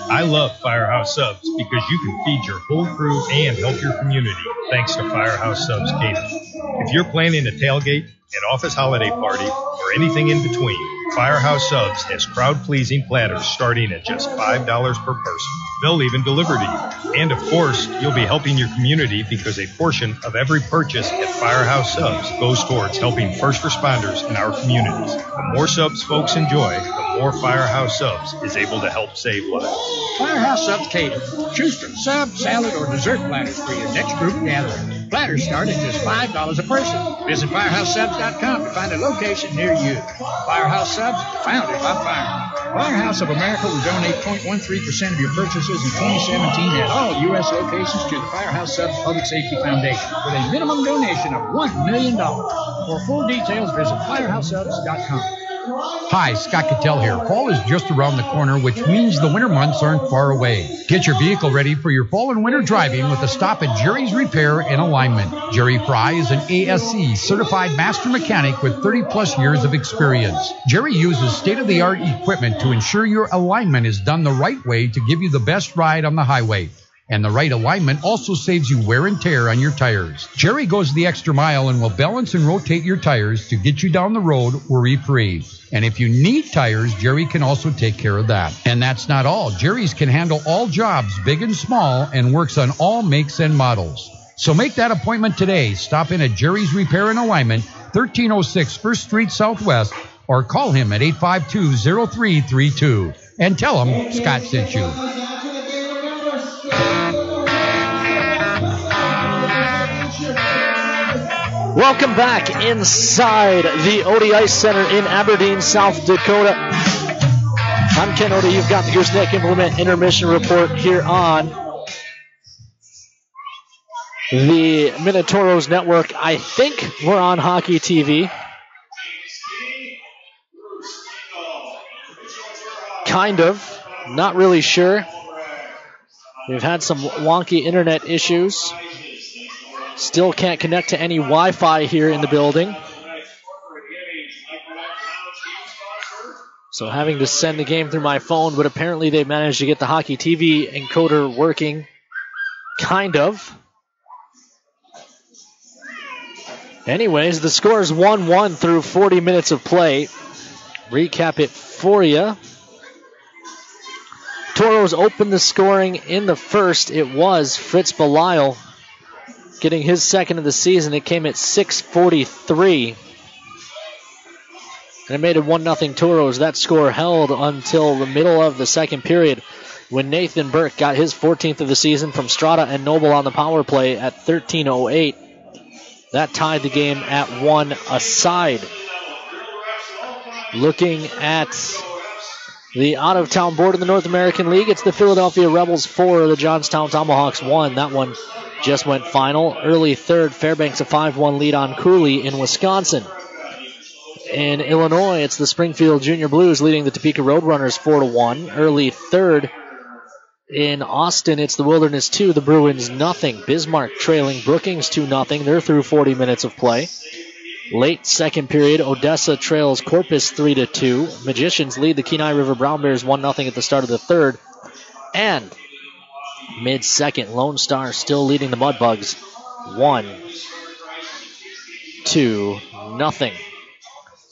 I love Firehouse Subs because you can feed your whole crew and help your community thanks to Firehouse Subs catering. If you're planning a tailgate, an office holiday party, or anything in between, Firehouse Subs has crowd-pleasing platters starting at just $5 per person. They'll even deliver to you. And of course, you'll be helping your community because a portion of every purchase at Firehouse Subs goes towards helping first responders in our communities. The more subs folks enjoy, the more Firehouse Subs is able to help save lives. Firehouse Subs Catering. Choose from sub, salad, or dessert platters for your next group gathering. Platters start at just $5 a person. Visit FirehouseSubs.com to find a location near you. Firehouse Subs, founded by firemen. Firehouse of America will donate 0.13% of your purchases in 2017 at all U.S. locations to the Firehouse Subs Public Safety Foundation with a minimum donation of $1 million. For full details, visit FirehouseSubs.com. Hi, Scott Cattell here. Fall is just around the corner, which means the winter months aren't far away. Get your vehicle ready for your fall and winter driving with a stop at Jerry's Repair and Alignment. Jerry Fry is an ASC certified master mechanic with 30-plus years of experience. Jerry uses state-of-the-art equipment to ensure your alignment is done the right way to give you the best ride on the highway. And the right alignment also saves you wear and tear on your tires. Jerry goes the extra mile and will balance and rotate your tires to get you down the road worry-free. And if you need tires, Jerry can also take care of that. And that's not all. Jerry's can handle all jobs, big and small, and works on all makes and models. So make that appointment today. Stop in at Jerry's Repair and Alignment, 1306 1st Street Southwest, or call him at 852-0332. And tell him Scott sent you. Welcome back inside the Odie Ice Center in Aberdeen, South Dakota. I'm Ken Odie. You've got the Gooseneck Implement Intermission Report here on the Minotauros Network. I think we're on Hockey TV. Kind of. Not really sure. We've had some wonky internet issues. Still can't connect to any Wi-Fi here in the building. So having to send the game through my phone, but apparently they managed to get the Hockey TV encoder working. Kind of. Anyways, the score is 1-1 through 40 minutes of play. Recap it for you. Toros opened the scoring in the first. It was Fritz Belisle getting his second of the season. It came at 6:43. And it made it 1-0 Toros. That score held until the middle of the second period when Nathan Burke got his 14th of the season from Strata and Noble on the power play at 13:08. That tied the game at 1 aside. Looking at the out-of-town board in the North American League, it's the Philadelphia Rebels 4, the Johnstown Tomahawks 1. That one just went final. Early third, Fairbanks a 5-1 lead on Cooley in Wisconsin. In Illinois, it's the Springfield Junior Blues leading the Topeka Roadrunners 4-1. Early third, in Austin, it's the Wilderness 2, the Bruins nothing. Bismarck trailing Brookings 2-0. They're through 40 minutes of play. Late second period, Odessa trails Corpus 3-2. Magicians lead the Kenai River Brown Bears 1-0 at the start of the third. And mid-second, Lone Star still leading the Mudbugs 1-0.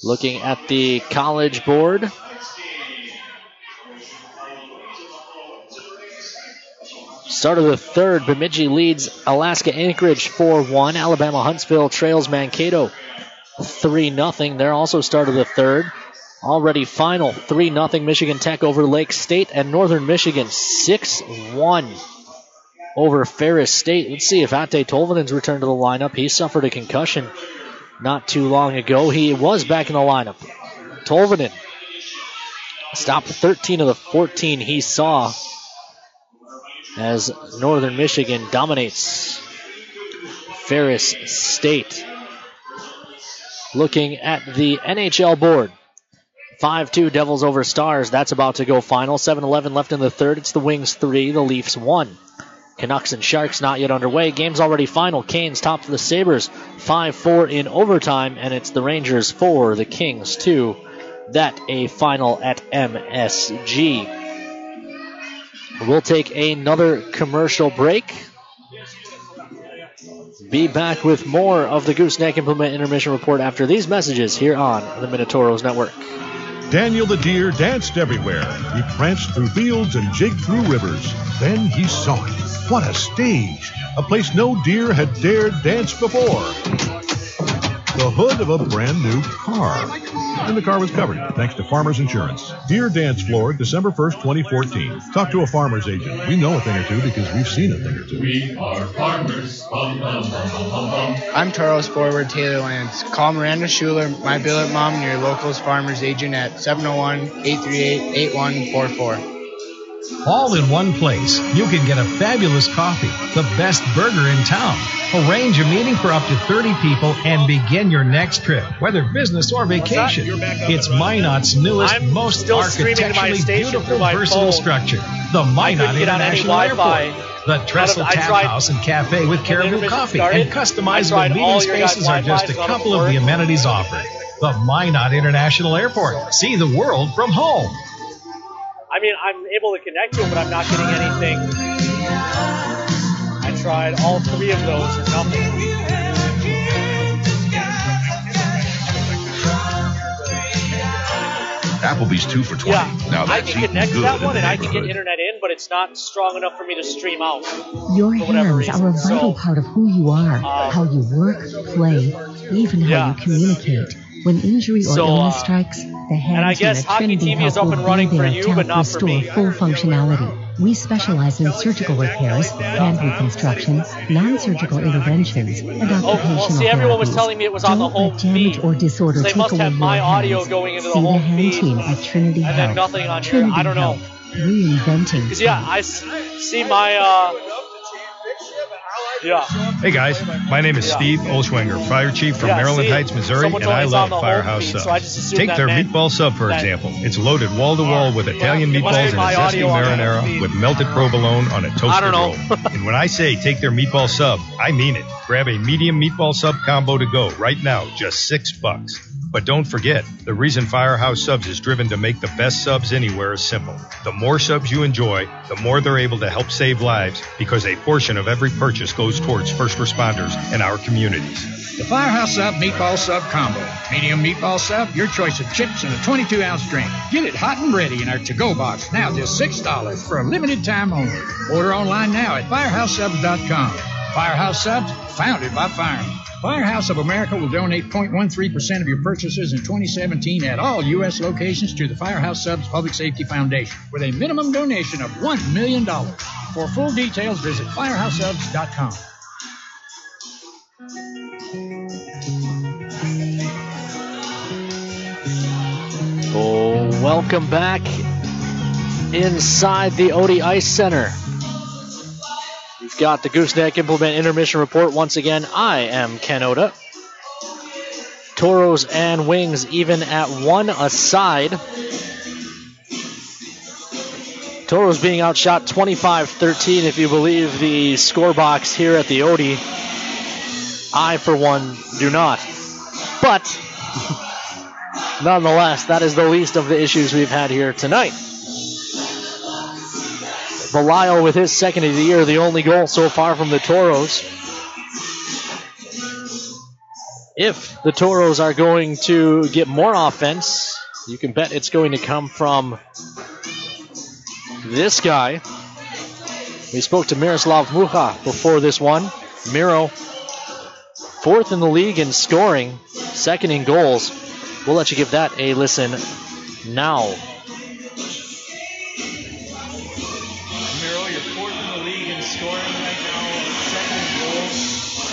Looking at the college board. Start of the third, Bemidji leads Alaska Anchorage 4-1. Alabama Huntsville trails Mankato 3-0. They're also start of the third. Already final, 3-0 Michigan Tech over Lake State, and Northern Michigan 6-1 over Ferris State. Let's see if Ate Tolvanen's returned to the lineup. He suffered a concussion not too long ago. He was back in the lineup. Tolvanen stopped 13 of the 14 he saw as Northern Michigan dominates Ferris State. Looking at the NHL board. 5-2 Devils over Stars. That's about to go final. 7-11 left in the third. It's the Wings 3, the Leafs 1. Canucks and Sharks not yet underway. Game's already final. Canes top for the Sabres 5-4 in overtime, and it's the Rangers 4, the Kings 2. That a final at MSG. We'll take another commercial break. Be back with more of the Gooseneck Implement Intermission Report after these messages here on the Minotauros Network. Daniel the deer danced everywhere. He pranced through fields and jigged through rivers. Then he saw it. What a stage! A place no deer had dared dance before. The hood of a brand new car. And the car was covered, thanks to Farmers Insurance. Deer Dance Floor, December 1st, 2014. Talk to a farmer's agent. We know a thing or two because we've seen a thing or two. We are farmers. Bum, bum, bum, bum, bum, bum. I'm Taurus forward Taylor Lance. Call Miranda Schuler, my billet mom, and your local's farmer's agent at 701-838-8144. All in one place. You can get a fabulous coffee, the best burger in town. Arrange a meeting for up to 30 people and begin your next trip, whether business or vacation. It's Minot's newest, most architecturally beautiful, versatile structure. The Minot International Airport. The Trestle Tap House and Cafe with Caribou Coffee and customizable meeting spaces are just a couple of the amenities offered. The Minot International Airport. See the world from home. I mean, I'm able to connect to it, but I'm not getting anything. I tried all three of those and nothing. Applebee's 2 for $20. Yeah, Now I that's can connect to that one and I can get neighborhood. internet in, but it's not strong enough for me to stream out. Your for whatever hands reason. are a vital part of who you are, how you work, play, even how you communicate. When injury or illness strikes, the hands guess at Hockey Trinity TV is Health up and will running be for there you, to but help not for me. restore full functionality. We specialize in surgical repairs, hand reconstruction, non-surgical interventions, and occupational see, everyone was therapies. telling me it was on the Don't home let damage feed. or disorder So they take must away have your my audio hands. going into the See home the hand feed, team at Trinity and Health. then nothing on here. Trinity I don't know. Health. Reinventing. Because, yeah, I see my, yeah. Hey guys, my name is Steve Olschwenger, Fire Chief from Maryland Heights, Missouri, and I love Firehouse Subs. Take their meatball sub, for example. It's loaded wall-to-wall with Italian meatballs and a zesty marinara with melted provolone on a toasted roll. And when I say take their meatball sub, I mean it. Grab a medium meatball sub combo to go right now, just $6. But don't forget, the reason Firehouse Subs is driven to make the best subs anywhere is simple. The more subs you enjoy, the more they're able to help save lives because a portion of every purchase goes towards first responders in our communities. The Firehouse Sub Meatball Sub Combo. Medium meatball sub, your choice of chips and a 22-ounce drink. Get it hot and ready in our to-go box. Now just $6 for a limited time only. Order online now at firehousesubs.com. Firehouse Subs, founded by firemen. Firehouse of America will donate 0.13% of your purchases in 2017 at all U.S. locations to the Firehouse Subs Public Safety Foundation with a minimum donation of $1 million. For full details, visit firehousesubs.com. Oh, welcome back inside the Odie Ice Center. We've got the Gooseneck Implement Intermission Report once again. I am Ken Oda. Toros and Wings even at 1 aside. Toros being outshot 25-13 if you believe the score box here at the Odie. I, for one, do not. But nonetheless, that is the least of the issues we've had here tonight. Belial with his second of the year, the only goal so far from the Toros. If the Toros are going to get more offense, you can bet it's going to come from this guy. We spoke to Miroslav Mucha before this one. Miro, fourth in the league in scoring, second in goals. We'll let you give that a listen now. Miro, you're fourth in the league in scoring right now, second in goals.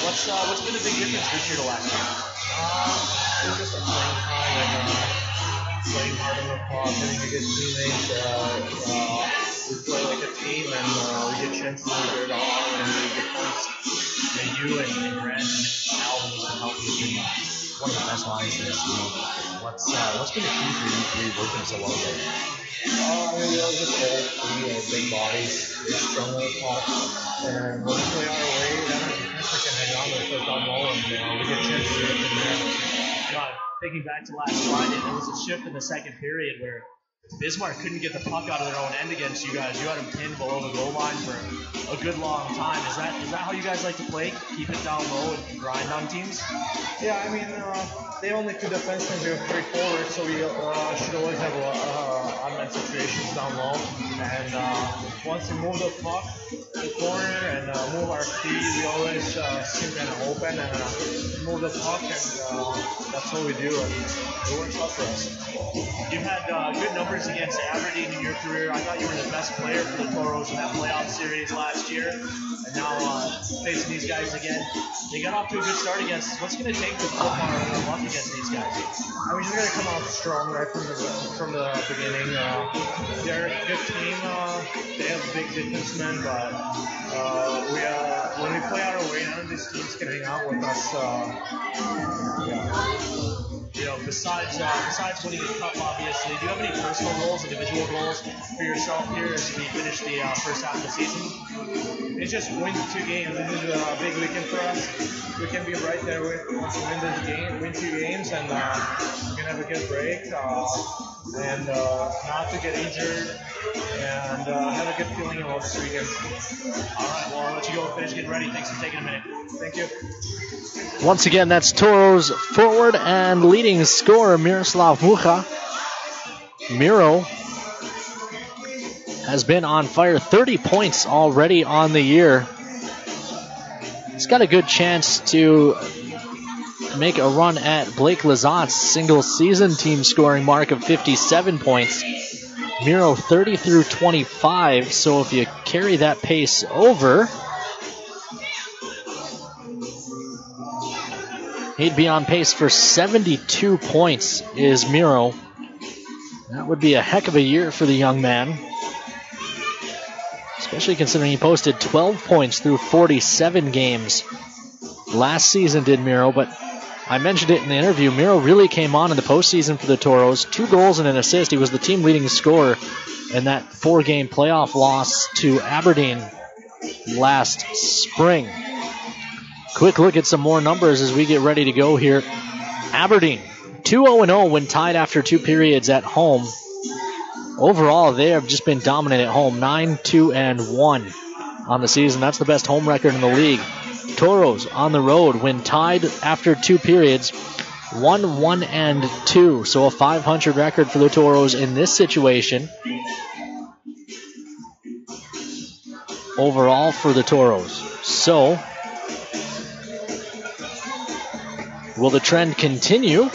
What's been the big difference this year to last year? It's just a playing time and playing hard on the clock, having a good teammates. We play like a team and we get chances to get it all and we get points. You and Grant and Alvin has been helping the team. One of the best lines in this league. What's been the key for you three working so well together? They're just all three big bodies. They're strong on the top. And when we play our way, then our defense can hang on with the first ball and we get chances to get in there. Thinking back to last Friday, there was a shift in the second period where Bismarck couldn't get the puck out of their own end against you guys. You had them pinned below the goal line for a good long time. Is that how you guys like to play? Keep it down low and grind on teams? Yeah, I mean, they only 2 defensemen, we have 3 forwards, so we should always have unmet situations down low. And once we move the puck to the corner and move our feet, we always seem kind of open and move the puck, and that's what we do, and it works out for us. You've had good numbers against Aberdeen in your career. I thought you were the best player for the Toros in that playoff series last year. And now facing these guys again, they got off to a good start against us. What's going to take to flip our luck against these guys? I mean, they're going to come out strong right from the beginning. They're a good team. They have big defensemen, but when we play our way, none of these teams can hang out with us. You know, besides winning the cup, obviously, do you have any personal goals, individual goals for yourself here as we finish the first half of the season? It's just win 2 games. This is a big weekend for us. We can be right there once we win this game, win 2 games, and we can have a good break and not to get injured and have a good feeling about this weekend. All right, well, I'll let you go and finish getting ready. Thanks for taking a minute. Thank you. Once again, that's Toros forward and leading scorer Miroslav Mucha. Miro has been on fire, 30 points already on the year. He's got a good chance to make a run at Blake Lazat's single season team scoring mark of 57 points. Miro 30 through 25, so if you carry that pace over, he'd be on pace for 72 points, is Miro. That would be a heck of a year for the young man, especially considering he posted 12 points through 47 games. Last season did Miro, but I mentioned it in the interview. Miro really came on in the postseason for the Toros. 2 goals and an assist. He was the team leading scorer in that 4-game playoff loss to Aberdeen last spring. Quick look at some more numbers as we get ready to go here. Aberdeen, 2-0-0 when tied after 2 periods at home. Overall, they have just been dominant at home, 9-2-1 on the season. That's the best home record in the league. Toros on the road when tied after 2 periods, 1-1-2. So a .500 record for the Toros in this situation. Overall for the Toros. So, will the trend continue?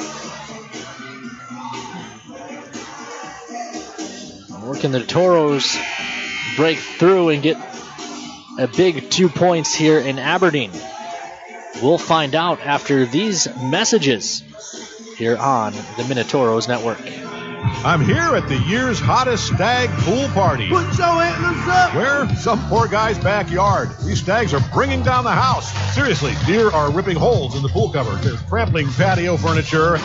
Or can the Toros break through and get a big 2 points here in Aberdeen? We'll find out after these messages here on the Minotauros Network. I'm here at the year's hottest stag pool party. Put your antlers up! Where? Some poor guy's backyard. These stags are bringing down the house. Seriously, deer are ripping holes in the pool cover. They're trampling patio furniture.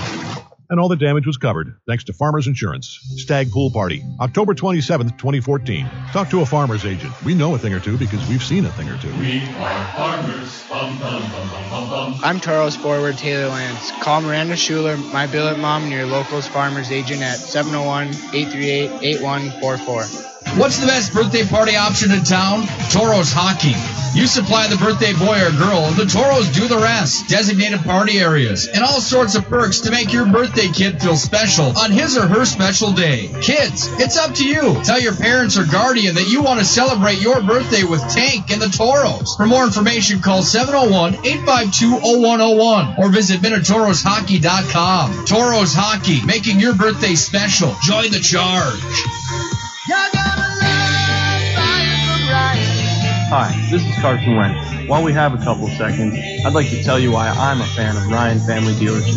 And all the damage was covered, thanks to Farmers Insurance. Stag Pool Party, October 27th, 2014. Talk to a farmer's agent. We know a thing or two because we've seen a thing or two. We are farmers. Bum, bum, bum, bum, bum, bum. I'm Toros forward Taylor Lance. Call Miranda Schuler, my billet mom, and your local's farmer's agent at 701-838-8144. What's the best birthday party option in town? Toros Hockey. You supply the birthday boy or girl, and the Toros do the rest. Designated party areas and all sorts of perks to make your birthday kid feel special on his or her special day. Kids, it's up to you. Tell your parents or guardian that you want to celebrate your birthday with Tank and the Toros. For more information, call 701-852-0101 or visit MinotaurosHockey.com. Toros Hockey, making your birthday special. Join the charge. Hi, this is Carson Wentz. While we have a couple seconds, I'd like to tell you why I'm a fan of Ryan Family Dealership.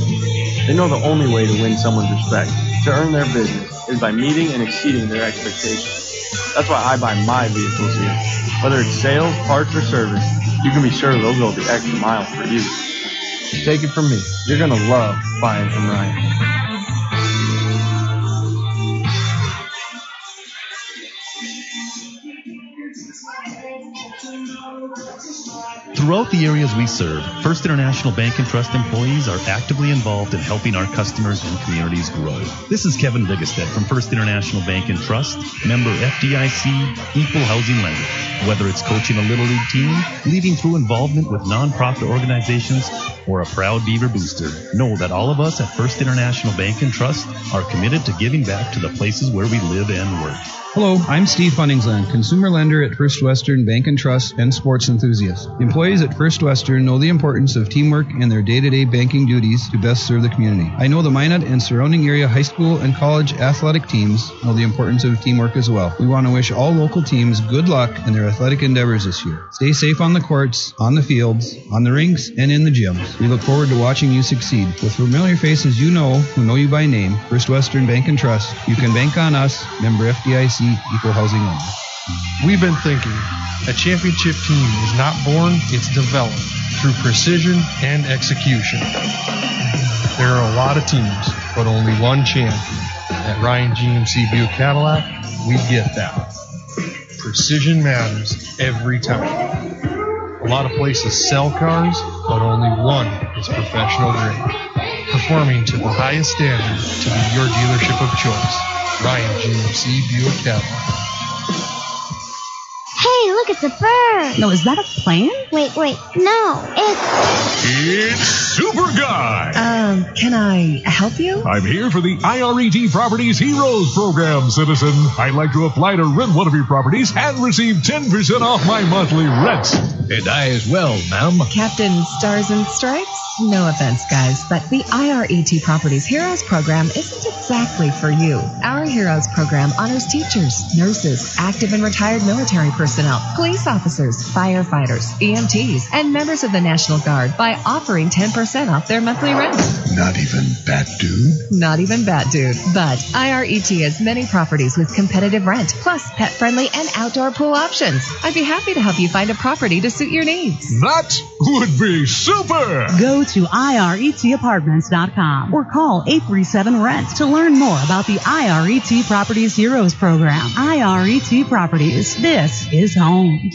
They know the only way to win someone's respect, to earn their business, is by meeting and exceeding their expectations. That's why I buy my vehicles here. Whether it's sales, parts, or service, you can be sure they'll go the extra mile for you. Take it from me, you're going to love buying from Ryan. Throughout the areas we serve, First International Bank and Trust employees are actively involved in helping our customers and communities grow. This is Kevin Vigestead from First International Bank and Trust, member FDIC, equal housing lender. Whether it's coaching a Little League team, leading through involvement with nonprofit organizations, or a proud Beaver booster, know that all of us at First International Bank and Trust are committed to giving back to the places where we live and work. Hello, I'm Steve Funningsland, consumer lender at First Western Bank and Trust and sports enthusiast. Employees at First Western know the importance of teamwork in their day-to-day banking duties to best serve the community. I know the Minot and surrounding area high school and college athletic teams know the importance of teamwork as well. We want to wish all local teams good luck in their athletic endeavors this year. Stay safe on the courts, on the fields, on the rinks, and in the gyms. We look forward to watching you succeed. With familiar faces you know, who know you by name, First Western Bank and Trust, you can bank on us, member FDIC, equal housing lender. We've been thinking, a championship team is not born, it's developed through precision and execution. There are a lot of teams, but only one champion. At Ryan GMC Buick Cadillac, we get that. Precision matters every time. A lot of places sell cars, but only one is professional grade. Performing to the highest standard to be your dealership of choice. Ryan GMC Buick Cadillac. Hey, look, it's a bird. No, is that a plane? Wait, no, It's Super Guy. Can I help you? I'm here for the IRET Properties Heroes Program, citizen. I'd like to apply to rent one of your properties and receive 10% off my monthly rents. And I as well, ma'am. Captain Stars and Stripes? No offense, guys, but the IRET Properties Heroes Program isn't exactly for you. Our Heroes Program honors teachers, nurses, active and retired military personnel, police officers, firefighters, EMTs, and members of the National Guard by offering 10% off their monthly rent. Not even Bat Dude? Not even Bat Dude. But IRET has many properties with competitive rent, plus pet-friendly and outdoor pool options. I'd be happy to help you find a property to suit your needs. That would be super! Go to IRETapartments.com or call 837-RENT to learn more about the IRET Properties Heroes Program. IRET Properties. This is home.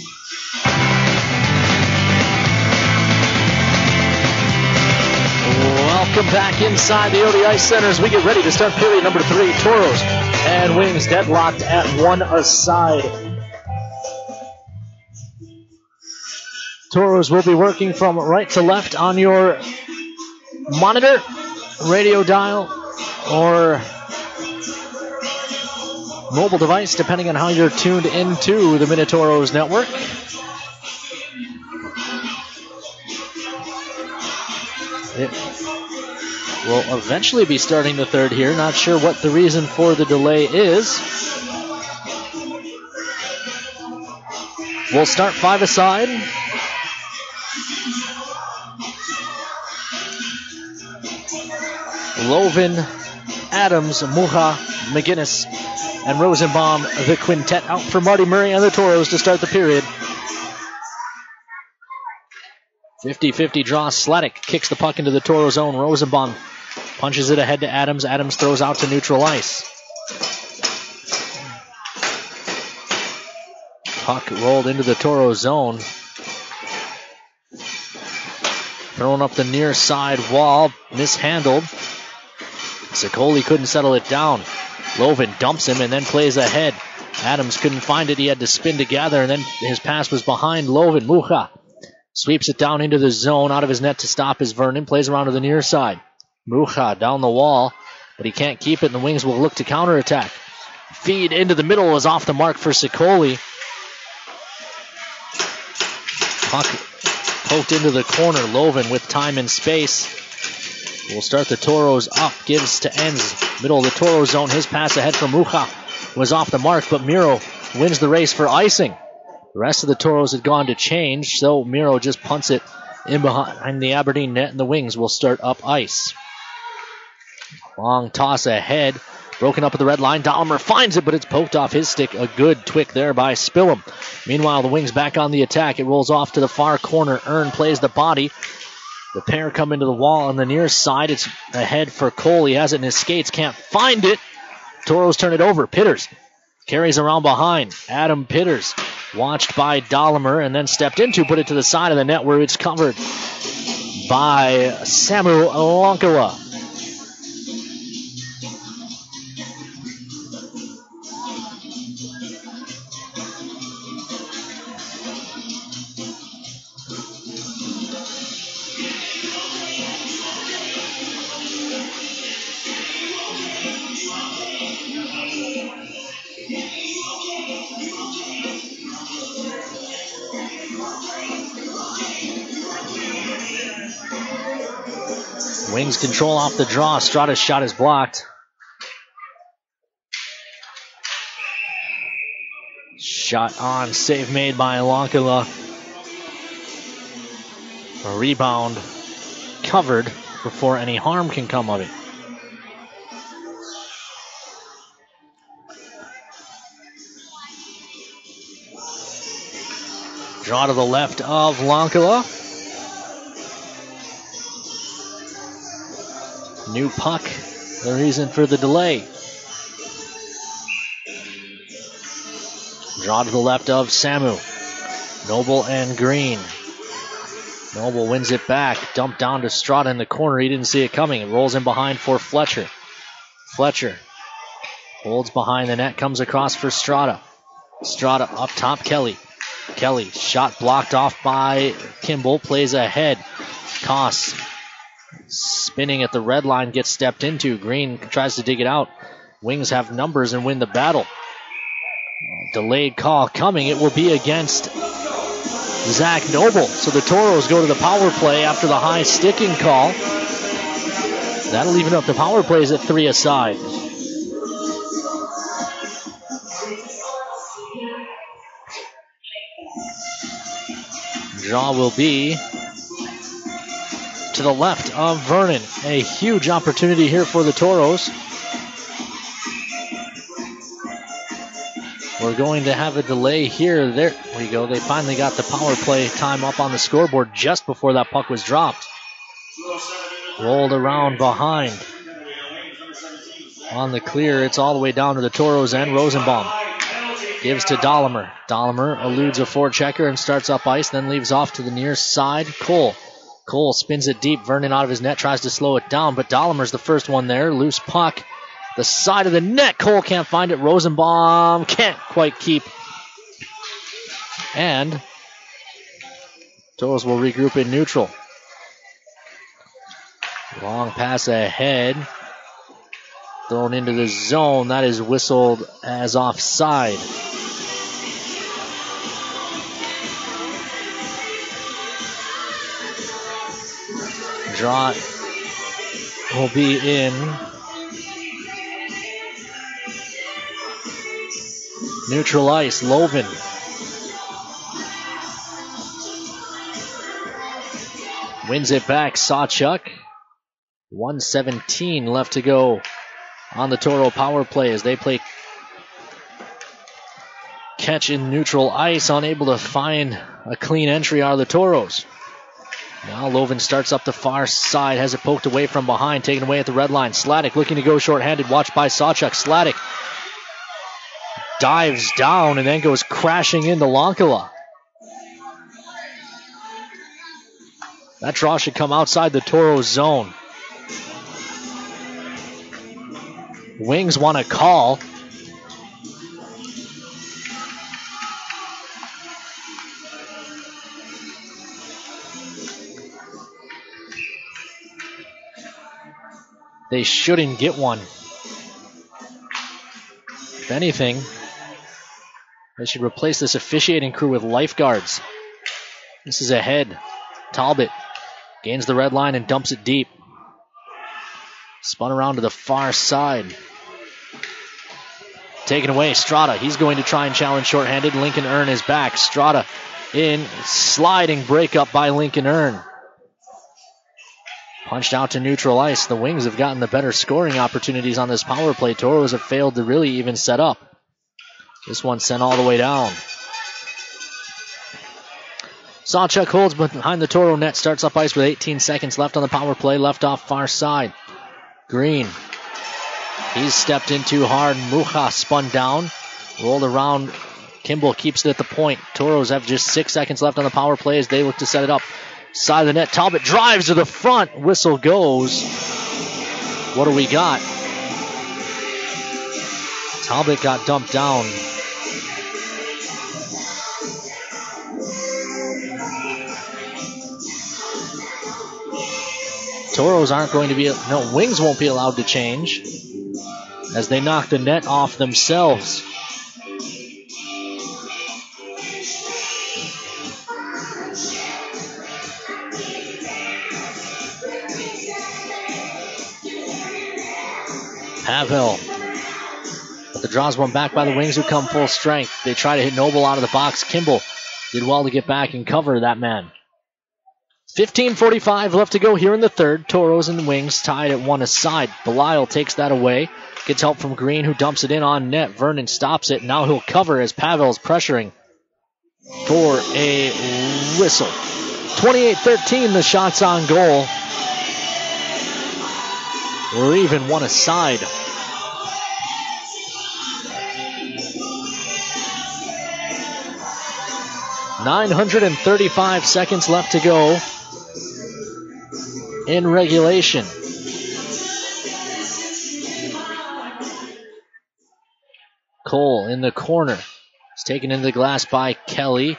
Welcome back inside the Oda Ice Center as we get ready to start period number 3. Toros and Wings deadlocked at 1 aside. Toros will be working from right to left on your monitor, radio dial, or mobile device, depending on how you're tuned into the Minotauros network. It will eventually be starting the third here. Not sure what the reason for the delay is. We'll start 5 aside. Lovin, Adams, Muha, McGinnis, and Rosenbaum, the quintet, out for Marty Murray and the Toros to start the period. 50-50 draw. Sladek kicks the puck into the Toro zone. Rosenbaum punches it ahead to Adams. Adams throws out to neutral ice. Puck rolled into the Toro zone. Thrown up the near side wall. Mishandled. Sicoli couldn't settle it down. Lovin dumps him and then plays ahead. Adams couldn't find it. He had to spin together, and then his pass was behind Lovin. Mucha sweeps it down into the zone, out of his net to stop as Vernon plays around to the near side. Mucha down the wall, but he can't keep it, and the Wings will look to counterattack. Feed into the middle is off the mark for Sicoli. Puck poked into the corner. Lovin with time and space will start the Toros up. Gives to Enz, middle of the Toro zone. His pass ahead for Mucha was off the mark, but Miro wins the race for icing. The rest of the Toros had gone to change, so Miro just punts it in behind the Aberdeen net, and the Wings will start up ice. Long toss ahead, broken up at the red line. Dahmer finds it, but it's poked off his stick. A good twick there by Spillum. Meanwhile, the Wings back on the attack. It rolls off to the far corner. Ern plays the body. The pair come into the wall on the near side. It's ahead for Cole. He has it in his skates. Can't find it. Toros turn it over. Pitters Carries around behind. Adam Pitters watched by Dahlimer and then stepped into, put it to the side of the net where it's covered by Samu Lankala. Wings control off the draw. Strata's shot is blocked. Shot on, save made by Lankala. A rebound covered before any harm can come of it. Draw to the left of Lankala. New puck, the reason for the delay. Draw to the left of Samu. Noble and Green. Noble wins it back. Dumped down to Strata in the corner. He didn't see it coming. It rolls in behind for Fletcher. Fletcher holds behind the net, comes across for Strata. Strata up top, Kelly. Kelly, shot blocked off by Kimball, plays ahead. Koss spinning at the red line, gets stepped into. Green tries to dig it out. Wings have numbers and win the battle. Delayed call coming. It will be against Zach Noble. So the Toros go to the power play after the high sticking call. That'll even up the power plays at 3 aside. Draw will be to the left of Vernon. A huge opportunity here for the Toros. We're going to have a delay here. There we go. They finally got the power play time up on the scoreboard just before that puck was dropped. Rolled around behind. On the clear, it's all the way down to the Toros end. Rosenbaum gives to Dahlimer. Dahlimer eludes a forechecker and starts up ice, then leaves off to the near side. Cole spins it deep. Vernon out of his net, tries to slow it down, but Dahlimer's the first one there. Loose puck. The side of the net. Cole can't find it. Rosenbaum can't quite keep. And Toros will regroup in neutral. Long pass ahead. Thrown into the zone. That is whistled as offside. Draw will be in. Neutral ice, Loven. Wins it back, Sawchuk. 1:17 left to go on the Toro power play as they play catch in neutral ice, unable to find a clean entry out of the Toros. Now Loven starts up the far side, has it poked away from behind, taken away at the red line. Sladek looking to go shorthanded, watched by Sawchuk. Sladek dives down and then goes crashing into Lankala. That draw should come outside the Toros zone. Wings want a call. They shouldn't get one. If anything, they should replace this officiating crew with lifeguards. This is ahead. Talbot gains the red line and dumps it deep. Spun around to the far side. Taken away, Strata. He's going to try and challenge shorthanded. Lincoln Earn is back. Strata in sliding breakup by Lincoln Earn. Punched out to neutral ice. The Wings have gotten the better scoring opportunities on this power play. Toros have failed to really even set up. This one sent all the way down. Sawchuk holds behind the Toro net. Starts up ice with 18 seconds left on the power play. Left off far side. Green. He's stepped in too hard. Mucha spun down. Rolled around. Kimball keeps it at the point. Toros have just 6 seconds left on the power play as they look to set it up. Side of the net. Talbot drives to the front. Whistle goes. What do we got? Talbot got dumped down. Toros aren't going to be, no, Wings won't be allowed to change as they knock the net off themselves. Pavel. But the draws one back by the Wings, who come full strength. They try to hit Noble out of the box. Kimball did well to get back and cover that man. 15:45 left to go here in the third. Toros and Wings tied at 1 aside. Belial takes that away. Gets help from Green, who dumps it in on net. Vernon stops it. Now he'll cover as Pavel's pressuring for a whistle. 28-13, the shots on goal. We're even 1 aside. .935 seconds left to go in regulation. Cole in the corner. It's taken into the glass by Kelly.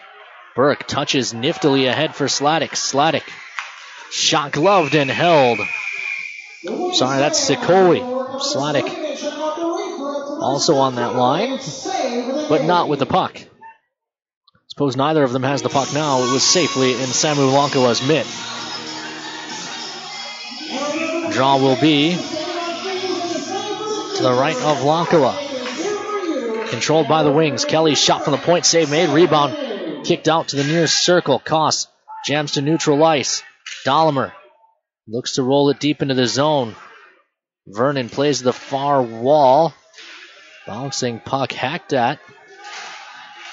Burke touches niftily ahead for Sladek. Sladek shot gloved and held. Sorry, that's Sikoli. Sladek also on that line, but not with the puck. Suppose neither of them has the puck now. It was safely in Samu Lankala's mitt. Draw will be to the right of Lankala. Controlled by the Wings. Kelly shot from the point. Save made. Rebound kicked out to the near circle. Koss jams to neutral ice. Dahlemer looks to roll it deep into the zone. Vernon plays to the far wall. Bouncing puck hacked at.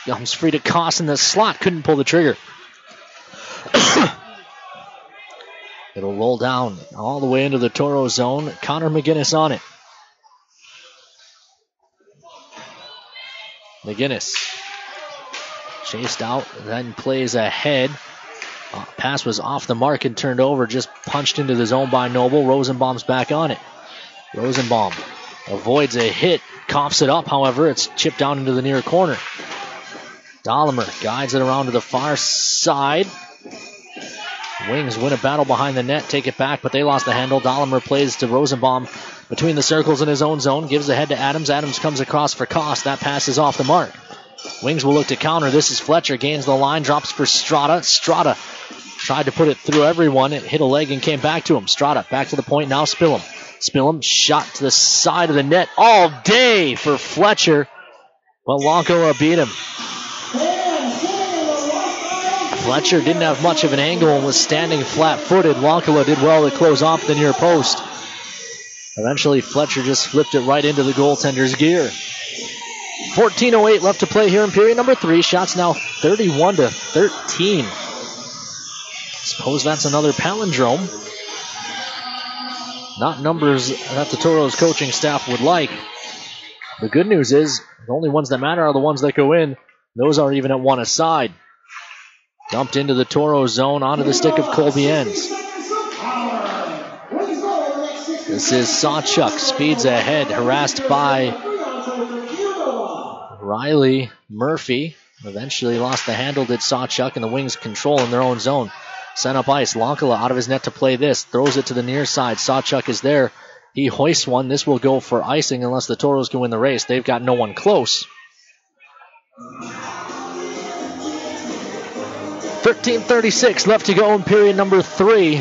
Comes free to Koss in the slot. Couldn't pull the trigger. It'll roll down all the way into the Toro zone. Connor McGinnis on it. McGinnis chased out, then plays ahead. Pass was off the mark and turned over. Just punched into the zone by Noble. Rosenbaum's back on it. Rosenbaum avoids a hit. Coughs it up, however. It's chipped down into the near corner. Dahlemer guides it around to the far side. Wings win a battle behind the net, take it back, but they lost the handle. Dahlemer plays to Rosenbaum between the circles in his own zone. Gives the head to Adams. Adams comes across for Koss. That pass is off the mark. Wings will look to counter. This is Fletcher. Gains the line. Drops for Strada. Strada tried to put it through everyone. It hit a leg and came back to him. Strada back to the point. Now Spillum. Spillum shot to the side of the net all day for Fletcher. But Lankola beat him. Fletcher didn't have much of an angle and was standing flat-footed. Lankola did well to close off the near post. Eventually, Fletcher just flipped it right into the goaltender's gear. 14:08 left to play here in period number 3. Shots now 31-13. Suppose that's another palindrome. Not numbers that the Toros coaching staff would like. The good news is the only ones that matter are the ones that go in. Those are even at 1 aside. Dumped into the Toro zone onto the stick of Colby Enns. This is Sawchuk. Speeds ahead, harassed by Riley Murphy. Eventually lost the handle, did Sawchuk, and the Wings control in their own zone. Sent up ice. Lankala out of his net to play this. Throws it to the near side. Sawchuk is there. He hoists one. This will go for icing unless the Toros can win the race. They've got no one close. 13:36 left to go in period number 3.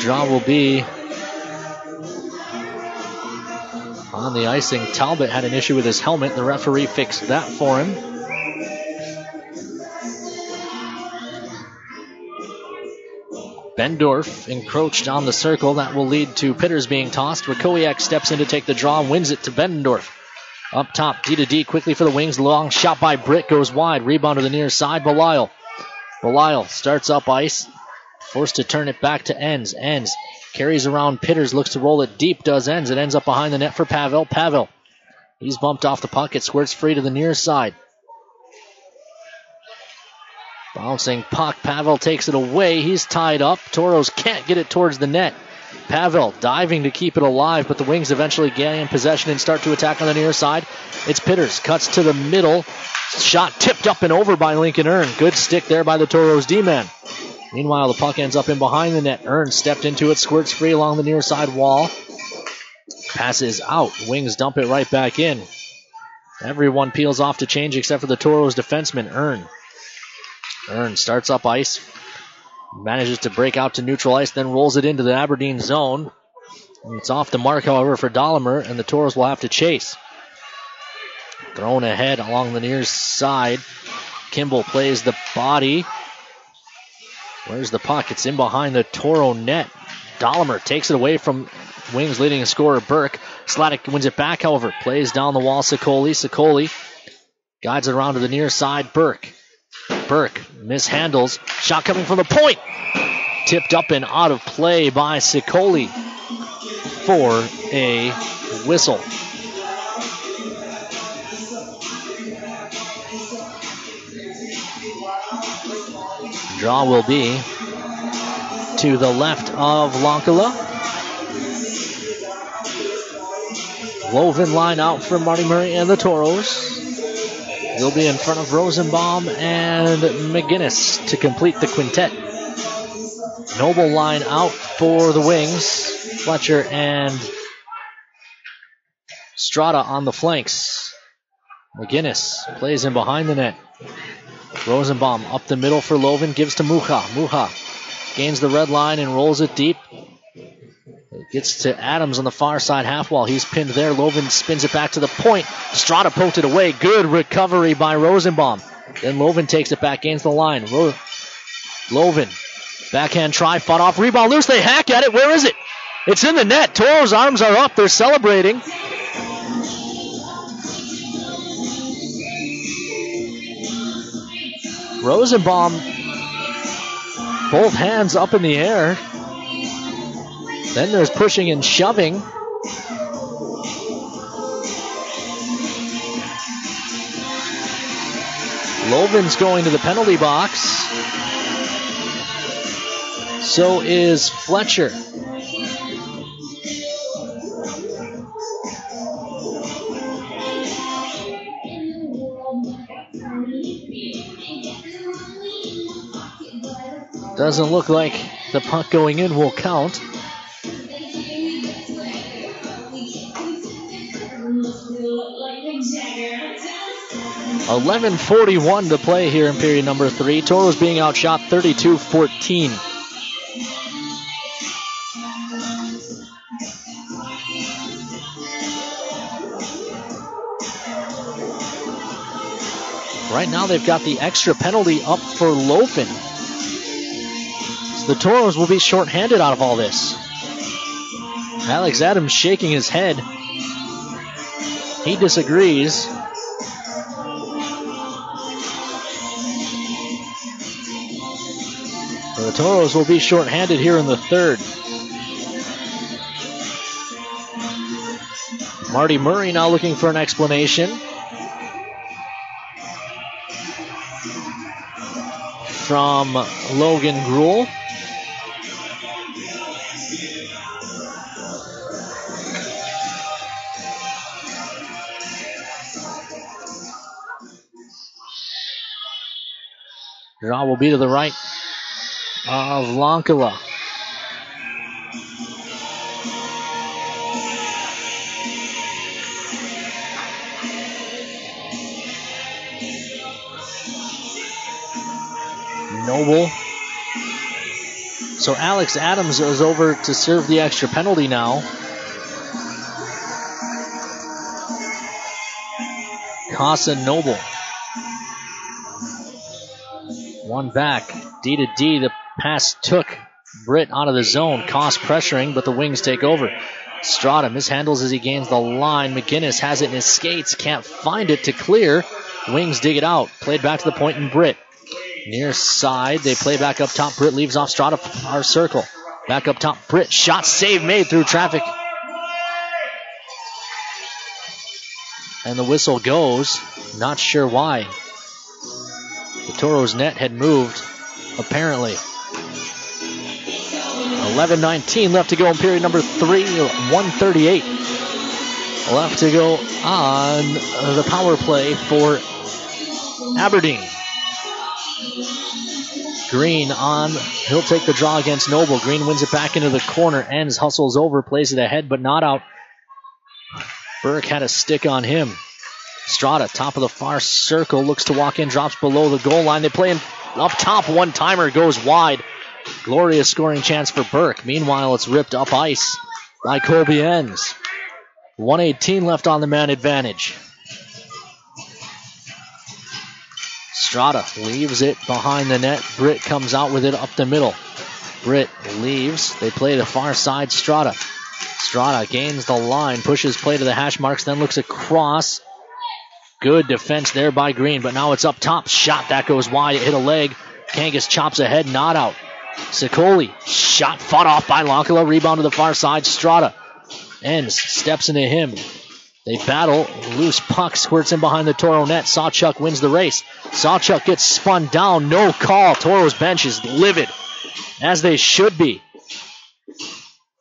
Draw will be on the icing. Talbot had an issue with his helmet. The referee fixed that for him. Bendorf encroached on the circle. That will lead to Pitters being tossed. Rakowiak steps in to take the draw and wins it to Bendorf. Up top, D to D quickly for the Wings. Long shot by Britt goes wide. Rebound to the near side, Belisle. Belisle starts up ice. Forced to turn it back to Enns. Enns carries around Pitters, looks to roll it deep, does Enns. It ends up behind the net for Pavel. Pavel, he's bumped off the puck. It squirts free to the near side. Bouncing puck, Pavel takes it away. He's tied up. Toros can't get it towards the net. Pavel diving to keep it alive, but the Wings eventually gain possession and start to attack on the near side. It's Pitters, cuts to the middle. Shot tipped up and over by Lincoln Earn. Good stick there by the Toros D-man. Meanwhile, the puck ends up in behind the net. Earn stepped into it, squirts free along the near side wall. Passes out. Wings dump it right back in. Everyone peels off to change except for the Toros defenseman, Earn. Earn starts up ice. Manages to break out to neutral ice, then rolls it into the Aberdeen zone. It's off the mark, however, for Dahlimer, and the Toros will have to chase. Thrown ahead along the near side. Kimball plays the body. Where's the puck? It's in behind the Toro net. Dahlimer takes it away from Wings leading scorer Burke. Sladek wins it back, however. Plays down the wall, Sicoli. Sicoli guides it around to the near side. Burke mishandles. Shot coming from the point. Tipped up and out of play by Sicoli for a whistle. Draw will be to the left of Lonkala. Woven line out for Marty Murray and the Toros. He'll be in front of Rosenbaum and McGinnis to complete the quintet. Noble line out for the Wings. Fletcher and Strata on the flanks. McGinnis plays in behind the net. Rosenbaum up the middle for Loven, gives to Mucha. Mucha gains the red line and rolls it deep. It gets to Adams on the far side half wall. He's pinned there. Loven spins it back to the point. Strata poked it away. Good recovery by Rosenbaum. Then Loven takes it back, gains the line. Loven, backhand try, fought off, rebound loose. They hack at it. Where is it? It's in the net. Toro's arms are up. They're celebrating. Rosenbaum, both hands up in the air. Then there's pushing and shoving. Loven's going to the penalty box. So is Fletcher. Doesn't look like the puck going in will count. .11:41 to play here in period number 3. Toros being outshot 32-14. Right now they've got the extra penalty up for Lofen. So the Toros will be shorthanded out of all this. Alex Adams shaking his head. He disagrees. The Toros will be shorthanded here in the third. Marty Murray now looking for an explanation. From Logan Gruel. Draw will be to the right of Lonkala. Noble. So Alex Adams is over to serve the extra penalty now. Casa Noble. One back. D to D. The pass took Britt out of the zone. Koss pressuring, but the Wings take over. Strada mishandles as he gains the line. McGinnis has it in his skates. Can't find it to clear. Wings dig it out. Played back to the point in Britt. Near side. They play back up top. Britt leaves off Strada. Our circle. Back up top. Britt. Shot save made through traffic. And the whistle goes. Not sure why. The Toros net had moved, apparently. 11:19 left to go in period number 3. 1:38 left to go on the power play for Aberdeen. Green on. He'll take the draw against Noble. Green wins it back into the corner. Ends, hustles over, plays it ahead, but not out. Burke had a stick on him. Strada, top of the far circle, looks to walk in, drops below the goal line. They play in up top. One-timer goes wide. Glorious scoring chance for Burke. Meanwhile, it's ripped up ice by Colby Enns. 1:18 left on the man advantage. Strada leaves it behind the net. Britt comes out with it up the middle. Britt leaves. They play the far side. Strada gains the line, pushes play to the hash marks, then looks across. Good defense there by Green, but now it's up top. Shot that goes wide. It hit a leg. Kangas chops ahead, not out. Sicoli, shot fought off by Lonkala. Rebound to the far side. Strada. Enns steps into him. They battle. Loose puck squirts in behind the Toro net. Sawchuk wins the race. Sawchuk gets spun down. No call. Toro's bench is livid, as they should be.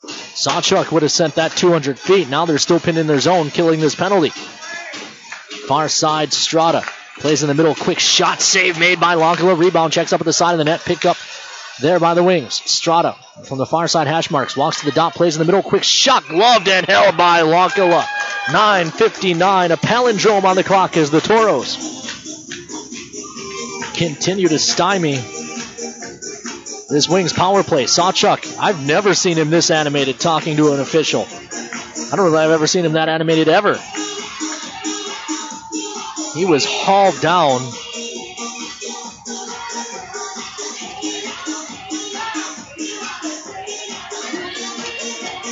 Sawchuk would have sent that 200 feet. Now they're still pinned in their zone, killing this penalty. Far side, Strada. Plays in the middle. Quick shot. Save made by Lonkala. Rebound checks up at the side of the net. Picked up there by the wings. Strada from the far side hash marks. Walks to the dot. Plays in the middle. Quick shot. Gloved and held by Lonkala. 9:59. A palindrome on the clock as the Toros continue to stymie this Wings power play. Sawchuk, I've never seen him this animated talking to an official. I don't know if I've ever seen him that animated ever. He was hauled down.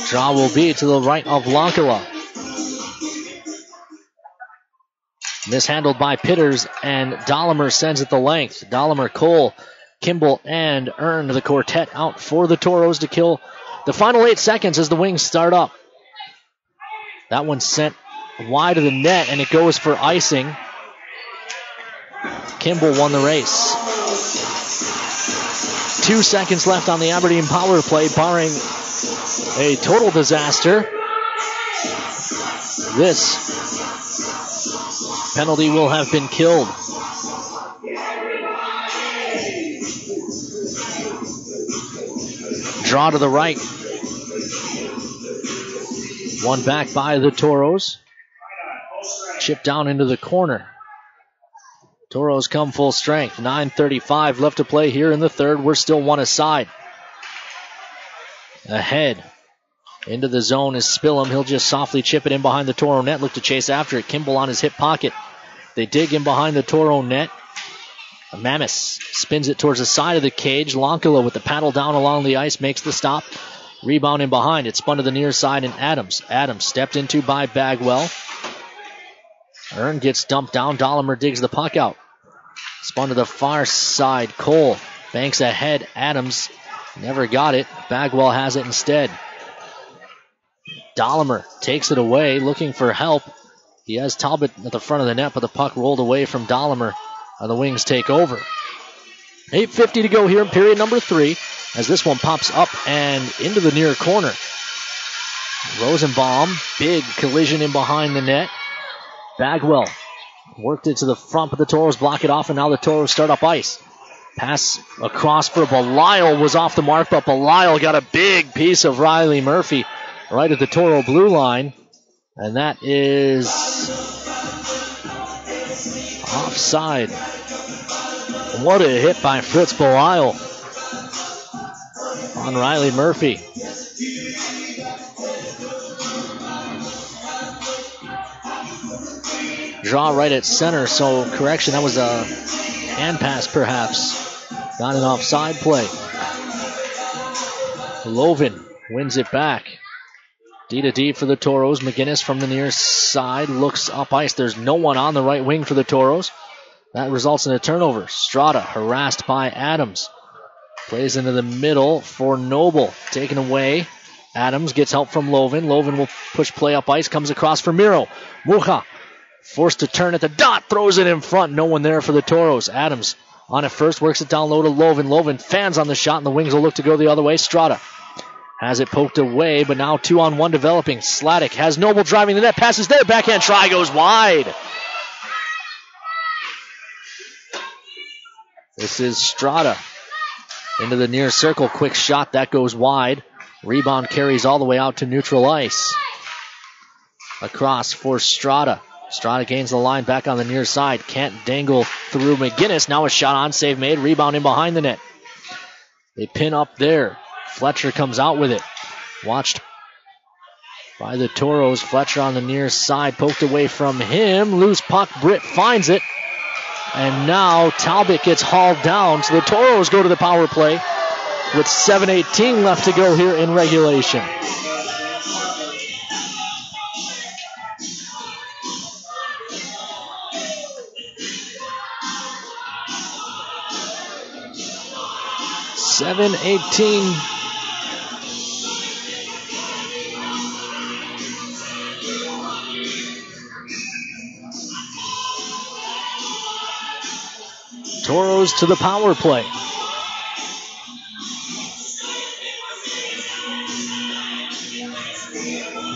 Draw will be to the right of Lonkala. Mishandled by Pitters, and Dahlimer sends it the length. Dahlimer, Cole, Kimball, and Earn, the quartet out for the Toros to kill the final 8 seconds as the Wings start up. That one sent wide of the net, and it goes for icing. Kimball won the race. 2 seconds left on the Aberdeen power play, barring a total disaster. This penalty will have been killed. Draw to the right. One back by the Toros. Chip down into the corner. Toros come full strength. 9:35 left to play here in the third. We're still one aside. Ahead. Into the zone is Spillum. He'll just softly chip it in behind the Toro net. Look to chase after it. Kimball on his hip pocket. They dig in behind the Toro net. Mamis spins it towards the side of the cage. Lonkala with the paddle down along the ice makes the stop. Rebound in behind. It's spun to the near side, and Adams stepped into by Bagwell. Earn gets dumped down. Dahlimer digs the puck out. Spun to the far side. Cole banks ahead. Adams never got it. Bagwell has it instead. Dahlimer takes it away, looking for help. He has Talbot at the front of the net, but the puck rolled away from Dahlimer. And the Wings take over. 8:50 to go here in period number 3, as this one pops up and into the near corner. Rosenbaum, big collision in behind the net. Bagwell worked it to the front, but the Toros block it off, and now the Toros start up ice. Pass across for Belisle was off the mark, but Belisle got a big piece of Riley Murphy right at the Toro blue line, and that is offside. What a hit by Fritz Belisle on Riley Murphy. Draw right at center, so correction, that was a hand pass perhaps. Not an offside play. Lovin wins it back. D to D for the Toros. McGinnis from the near side looks up ice. There's no one on the right wing for the Toros. That results in a turnover. Strada harassed by Adams. Plays into the middle for Noble. Taken away. Adams gets help from Lovin. Lovin will push play up ice. Comes across for Miro. Mucha forced to turn at the dot. Throws it in front. No one there for the Toros. Adams on it first. Works it down low to Lovin. Lovin fans on the shot, and the Wings will look to go the other way. Strada has it poked away, but now 2-on-1 developing. Sladek has Noble driving the net. Passes there. Backhand try goes wide. This is Strada. Into the near circle. Quick shot. That goes wide. Rebound carries all the way out to neutral ice. Across for Strada. Strada gains the line back on the near side. Can't dangle through McGinnis. Now a shot on. Save made. Rebound in behind the net. They pin up there. Fletcher comes out with it. Watched by the Toros. Fletcher on the near side. Poked away from him. Loose puck. Britt finds it. And now Talbot gets hauled down. So the Toros go to the power play with 7:18 left to go here in regulation. Toros to the power play.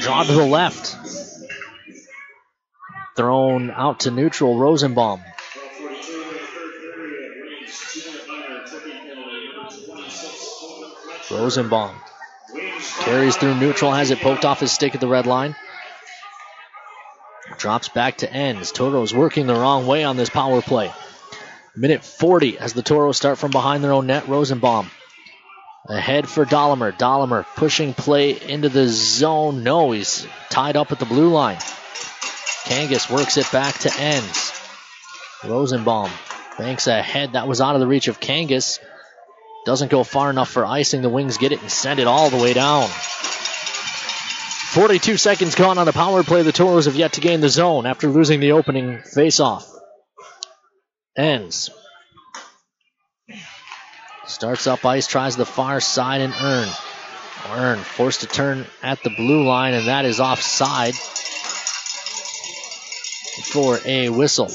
Draw to the left. Thrown out to neutral. Rosenbaum. Rosenbaum carries through neutral, has it poked off his stick at the red line. Drops back to ends. Toros working the wrong way on this power play. Minute 40 as the Toros start from behind their own net. Rosenbaum ahead for Dahlimer. Dahlimer pushing play into the zone. No, he's tied up at the blue line. Kangas works it back to ends. Rosenbaum banks ahead. That was out of the reach of Kangas. Doesn't go far enough for icing. The Wings get it and send it all the way down. 42 seconds gone on the power play. The Toros have yet to gain the zone after losing the opening faceoff. Ends. Starts up ice, tries the far side and Earn forced to turn at the blue line, and that is offside for a whistle.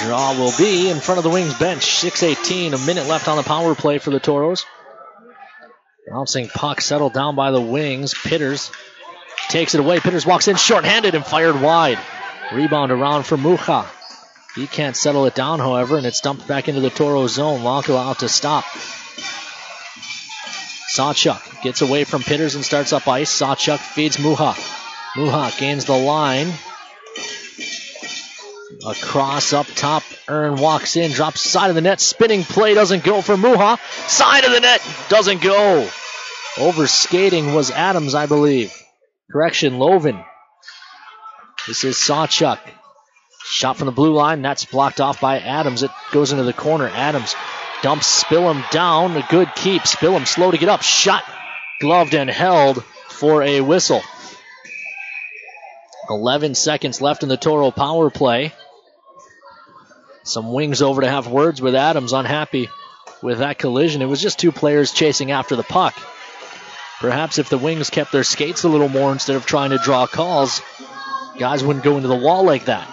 Draw will be in front of the Wings bench. 6:18, a minute left on the power play for the Toros. Bouncing puck settled down by the Wings. Pitters takes it away. Pitters walks in short-handed and fired wide. Rebound around for Mucha. He can't settle it down, however, and it's dumped back into the Toro zone. Lonkala out to stop. Sawchuk gets away from Pitters and starts up ice. Sawchuk feeds Mucha. Mucha gains the line. Across up top. Earn walks in, drops side of the net. Spinning play doesn't go for Mucha. Side of the net doesn't go. Over skating was Adams, I believe. Correction, Lovin. This is Sawchuk. Shot from the blue line. That's blocked off by Adams. It goes into the corner. Adams dumps Spillum down. A good keep. Spillum slow to get up. Shot gloved and held for a whistle. 11 seconds left in the Toro power play. Some Wings over to have words with Adams. Unhappy with that collision. It was just two players chasing after the puck. Perhaps if the Wings kept their skates a little more instead of trying to draw calls, guys wouldn't go into the wall like that.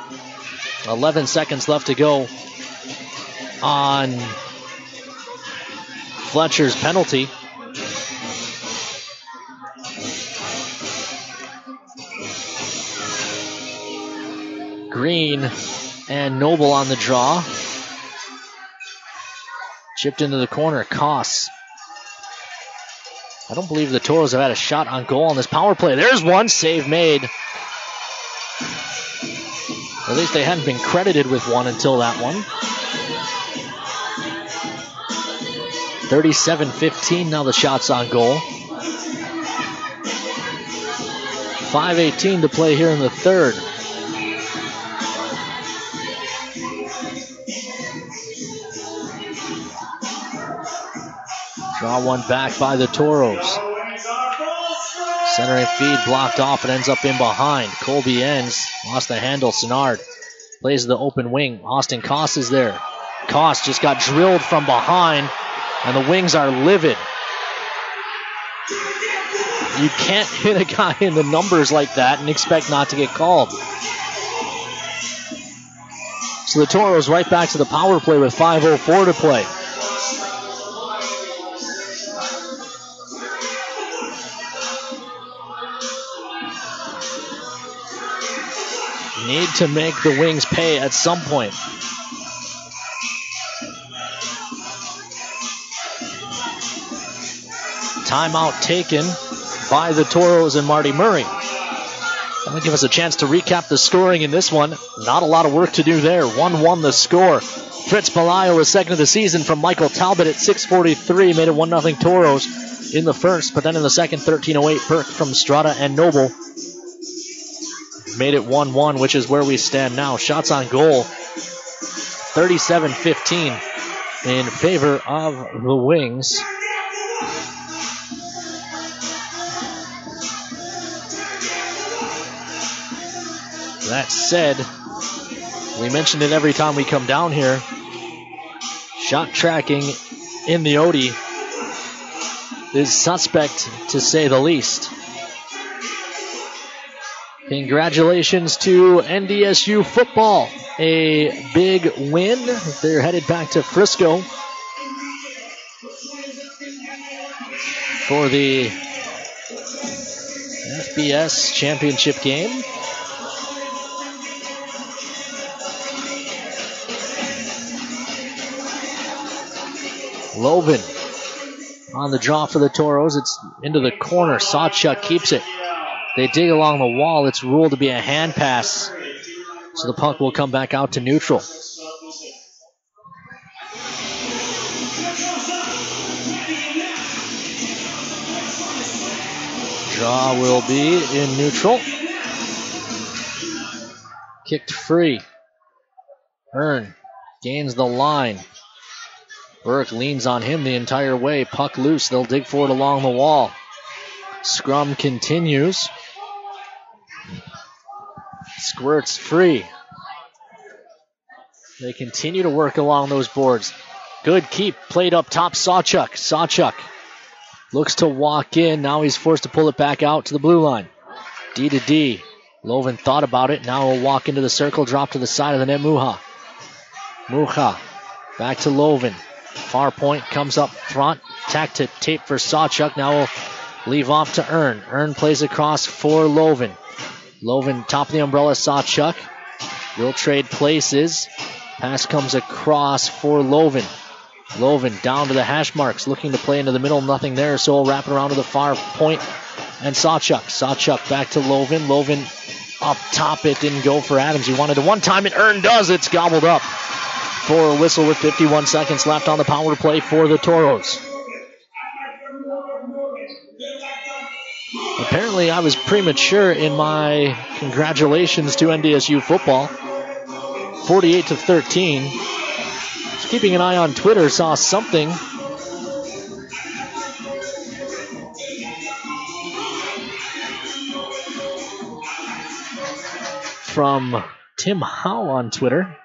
11 seconds left to go on Fletcher's penalty. Green and Noble on the draw. Chipped into the corner. Koss. I don't believe the Toros have had a shot on goal on this power play. There's one. Save made. At least they hadn't been credited with one until that one. 37-15 now the shots on goal. 5:18 to play here in the third. Draw one back by the Toros. Center and feed blocked off. It ends up in behind. Colby ends. Lost the handle. Sinnard plays the open wing. Austin Koss is there. Koss just got drilled from behind, and the Wings are livid. You can't hit a guy in the numbers like that and expect not to get called. So the Toros right back to the power play with 5:04 to play. Need to make the Wings pay at some point. Timeout taken by the Toros and Marty Murray. That'll give us a chance to recap the scoring in this one. Not a lot of work to do there. 1-1 the score. Fritz Palaio was second of the season from Michael Talbot at 6:43. Made it 1-0 Toros in the first, but then in the second, 13:08 Perk from Strata and Noble made it 1-1, which is where we stand now. Shots on goal, 37-15 in favor of the Wings. That said, we mention it every time we come down here. Shot tracking in the Odie is suspect, to say the least. Congratulations to NDSU football. A big win. They're headed back to Frisco for the FBS championship game. Loven on the draw for the Toros. It's into the corner. Sawchuk keeps it. They dig along the wall. It's ruled to be a hand pass. So the puck will come back out to neutral. Draw will be in neutral. Kicked free. Hearn gains the line. Burke leans on him the entire way. Puck loose. They'll dig for it along the wall. Scrum continues. Squirts free. They continue to work along those boards. Good keep. Played up top. Sawchuk. Sawchuk looks to walk in. Now he's forced to pull it back out to the blue line. D to D. Loven thought about it. Now he'll walk into the circle. Drop to the side of the net. Muha. Back to Loven. Far point comes up front. Tack to tape for Sawchuk. Now we'll leave off to Earn. Earn plays across for Loven. Loven top of the umbrella. Sawchuk will trade places. Pass comes across for Loven. Loven down to the hash marks. Looking to play into the middle. Nothing there. So we'll wrap it around to the far point. And Sawchuk. Sawchuk back to Loven. Loven up top. It didn't go for Adams. He wanted to one time. And Earn does. It's gobbled up. For a whistle with 51 seconds left on the power play for the Toros. Apparently I was premature in my congratulations to NDSU football. 48-13. Just keeping an eye on Twitter, saw something from Tim Howe on Twitter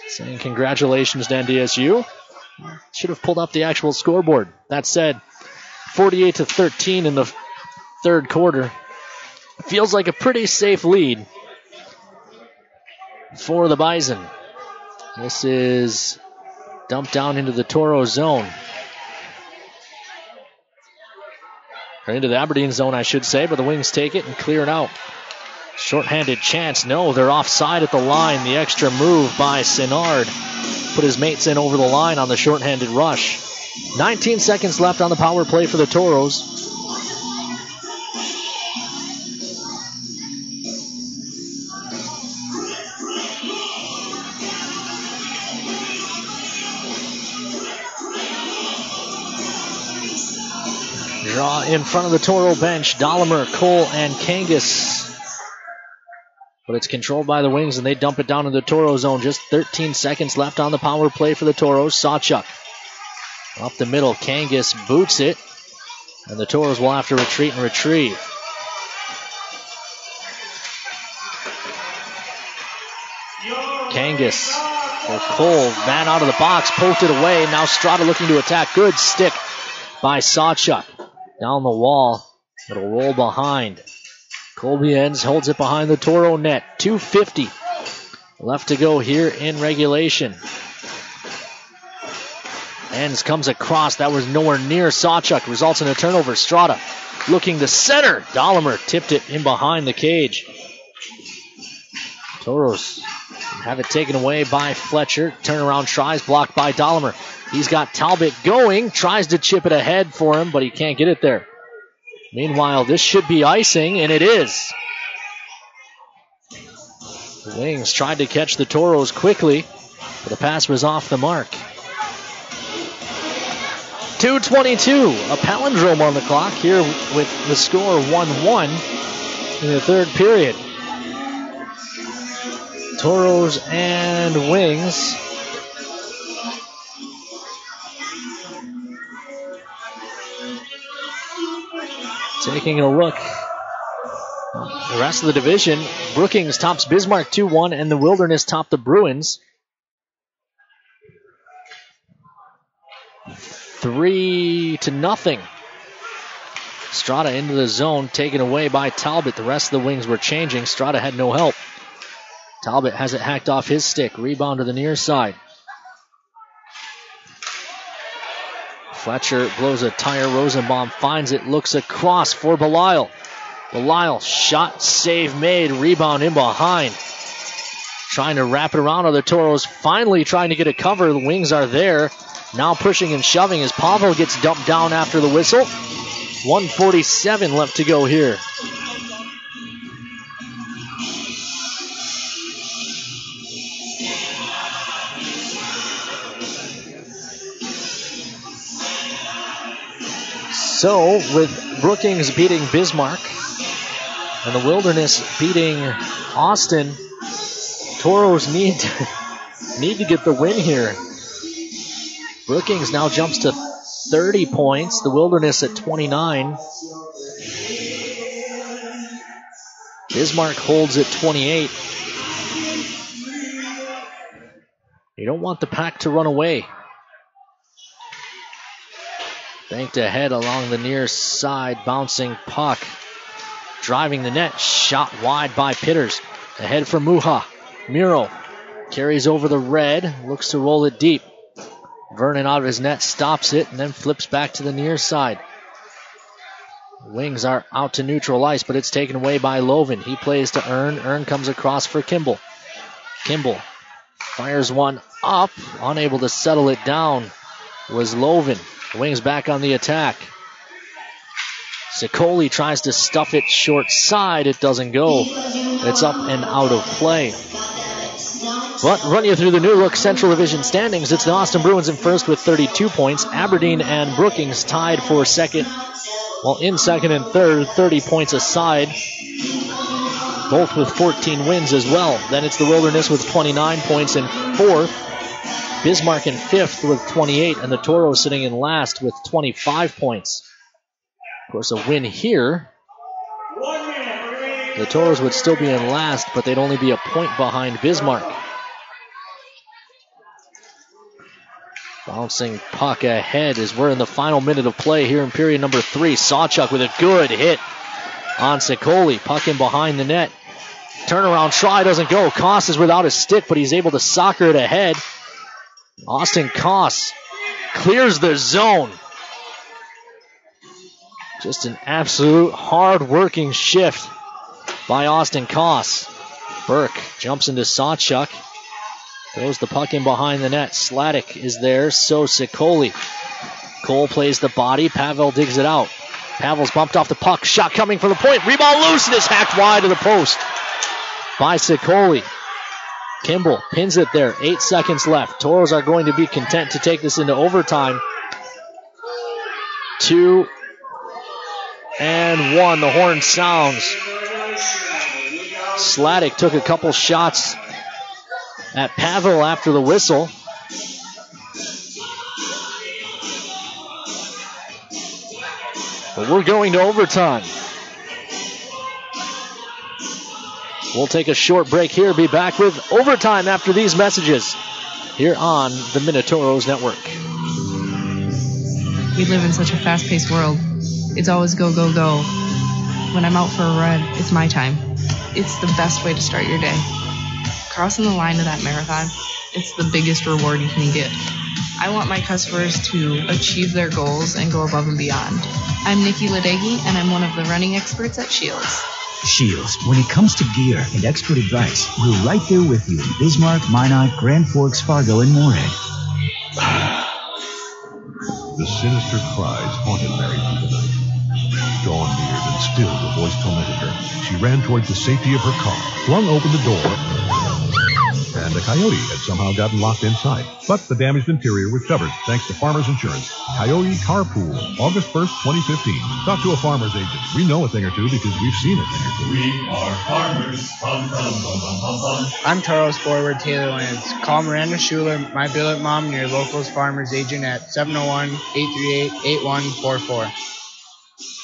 saying congratulations to NDSU. Should have pulled up the actual scoreboard. That said, 48-13 in the third quarter. Feels like a pretty safe lead for the Bison. This is dumped down into the Toro zone. Or into the Aberdeen zone, I should say, but the Wings take it and clear it out. Short-handed chance. No, they're offside at the line. The extra move by Sinnard put his mates in over the line on the short-handed rush. 19 seconds left on the power play for the Toros. Draw in front of the Toro bench. Dollimer, Cole, and Kangas. But it's controlled by the Wings, and they dump it down in the Toro zone. Just 13 seconds left on the power play for the Toros. Sawchuk Up the middle, Kangas boots it. And the Toros will have to retreat and retrieve. Kangas for Cole. Man out of the box, poked it away. Now Strata looking to attack. Good stick by Sawchuk. Down the wall. It'll roll behind. Colby Enns holds it behind the Toro net. 2:50 left to go here in regulation. Enns comes across. That was nowhere near Sawchuk. Results in a turnover. Strata looking to center. Dahlimer tipped it in behind the cage. Toros have it taken away by Fletcher. Turnaround tries, blocked by Dahlimer. He's got Talbot going. Tries to chip it ahead for him, but he can't get it there. Meanwhile, this should be icing, and it is. The Wings tried to catch the Toros quickly, but the pass was off the mark. 2:22, a palindrome on the clock here with the score 1-1 in the third period. Toros and Wings. Taking a look. The rest of the division, Brookings tops Bismarck 2-1, and the Wilderness top the Bruins 3-0. Strata into the zone, taken away by Talbot. The rest of the Wings were changing. Strata had no help. Talbot has it hacked off his stick. Rebound to the near side. Fletcher blows a tire. Rosenbaum finds it, looks across for Belisle. Belisle, shot, save made, rebound in behind. Trying to wrap it around on the Toros. Finally trying to get a cover. The Wings are there. Now pushing and shoving as Pavel gets dumped down after the whistle. 1:47 left to go here. So, with Brookings beating Bismarck and the Wilderness beating Austin, Toros need to get the win here. Brookings now jumps to 30 points, the Wilderness at 29. Bismarck holds at 28. You don't want the pack to run away. Banked ahead along the near side, bouncing puck. Driving the net, shot wide by Pitters. Ahead for Muha. Miro carries over the red, looks to roll it deep. Vernon out of his net, stops it, and then flips back to the near side. Wings are out to neutral ice, but it's taken away by Loven. He plays to Earn. Earn comes across for Kimball. Kimball fires one up, unable to settle it down was Loven. Wings back on the attack. Sicoli tries to stuff it short side. It doesn't go. It's up and out of play. But run you through the new look Central Division standings. It's the Austin Bruins in first with 32 points. Aberdeen and Brookings tied for second. Well, in second and third, 30 points aside. Both with 14 wins as well. Then it's the Wilderness with 29 points in fourth. Bismarck in fifth with 28, and the Toros sitting in last with 25 points. Of course, a win here. The Toros would still be in last, but they'd only be a point behind Bismarck. Bouncing puck ahead as we're in the final minute of play here in period number 3. Sawchuk with a good hit on Sicoli. Puck in behind the net. Turnaround try doesn't go. Koss is without a stick, but he's able to soccer it ahead. Austin Koss clears the zone. Just an absolute hard-working shift by Austin Koss. Burke jumps into Sawchuk. Throws the puck in behind the net. Sladek is there, so Sicoli. Cole plays the body. Pavel digs it out. Pavel's bumped off the puck. Shot coming from the point. Rebound loose and is hacked wide of the post by Sicoli. Kimball pins it there. 8 seconds left. Toros are going to be content to take this into overtime. 2-1. The horn sounds. Sladek took a couple shots at Pavel after the whistle. But we're going to overtime. We'll take a short break here. Be back with overtime after these messages here on the Minotauros Network. We live in such a fast-paced world. It's always go, go, go. When I'm out for a run, it's my time. It's the best way to start your day. Crossing the line of that marathon, it's the biggest reward you can get. I want my customers to achieve their goals and go above and beyond. I'm Nikki Ladegi, and I'm one of the running experts at Shields. Shields, when it comes to gear and expert advice, we're right there with you in Bismarck, Minot, Grand Forks, Fargo, and Moorhead. The sinister cries haunted Mary through the night. Dawn neared, and still the voice tormented her. She ran towards the safety of her car, flung open the door, and a coyote had somehow gotten locked inside. But the damaged interior was covered thanks to Farmers Insurance. Coyote Carpool, August 1st, 2015. Talk to a farmer's agent. We know a thing or two because we've seen a thing or two. We are farmers. Bum, bum, bum, bum, bum, bum. I'm Toros forward Taylor Lance. Call Miranda Schuler, my billet mom, and your locals farmers agent at 701-838-8144.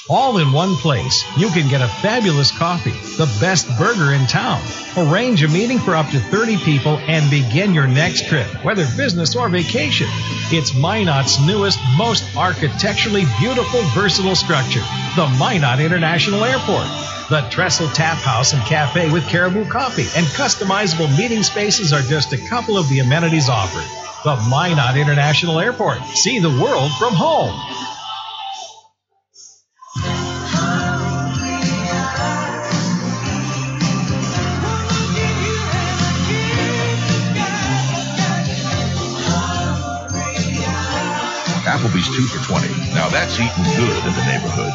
All in one place. You can get a fabulous coffee, the best burger in town. Arrange a meeting for up to 30 people and begin your next trip, whether business or vacation. It's Minot's newest, most architecturally beautiful, versatile structure, the Minot International Airport. The Trestle Tap House and Cafe with Caribou Coffee and customizable meeting spaces are just a couple of the amenities offered. The Minot International Airport. See the world from home. Applebee's 2 for $20. Now that's eating good in the neighborhood.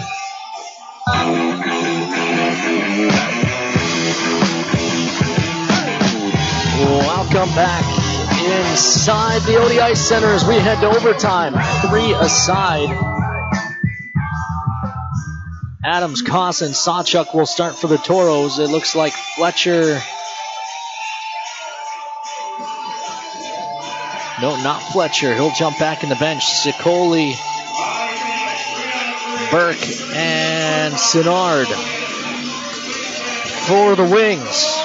Welcome back inside the ODI Center as we head to overtime. 3 aside. Adams, Koss, and Sawchuk will start for the Toros. It looks like Fletcher. No, not Fletcher. He'll jump back in the bench. Sicoli, Burke, and Sinard for the Wings.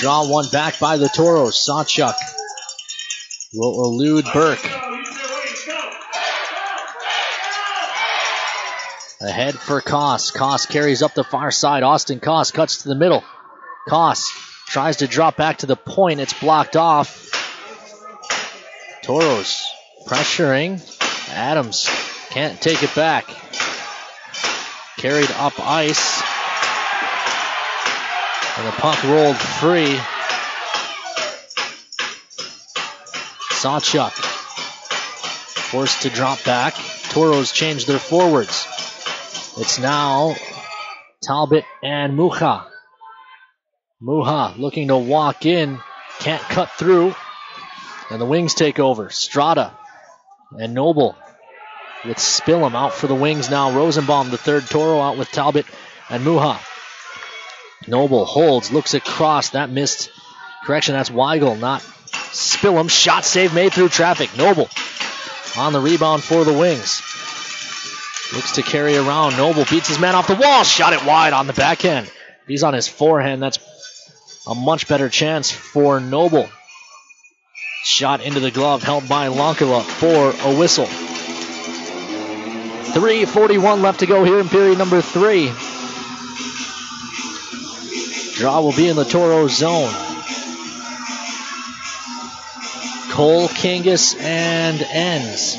Draw one back by the Toros. Sawchuk will elude Burke. Ahead for Koss. Koss carries up the far side. Austin Koss cuts to the middle. Koss tries to drop back to the point. It's blocked off. Toros pressuring. Adams can't take it back. Carried up ice. And the puck rolled free. Sawchuk forced to drop back. Toros change their forwards. It's now Talbot and Mucha. Mucha looking to walk in. Can't cut through. And the Wings take over. Strada and Noble with Spillum out for the Wings now. Rosenbaum, the third Toro, out with Talbot and Mucha. Noble holds, looks across. That missed. Correction, that's Weigel, not Spillum. Shot save made through traffic. Noble on the rebound for the Wings. Looks to carry around. Noble beats his man off the wall. Shot it wide on the backhand. If he's on his forehand, that's a much better chance for Noble. Shot into the glove, held by Lonkala for a whistle. 3:41 left to go here in period number 3. Draw will be in the Toro zone. Cole, Kangas, and Enns.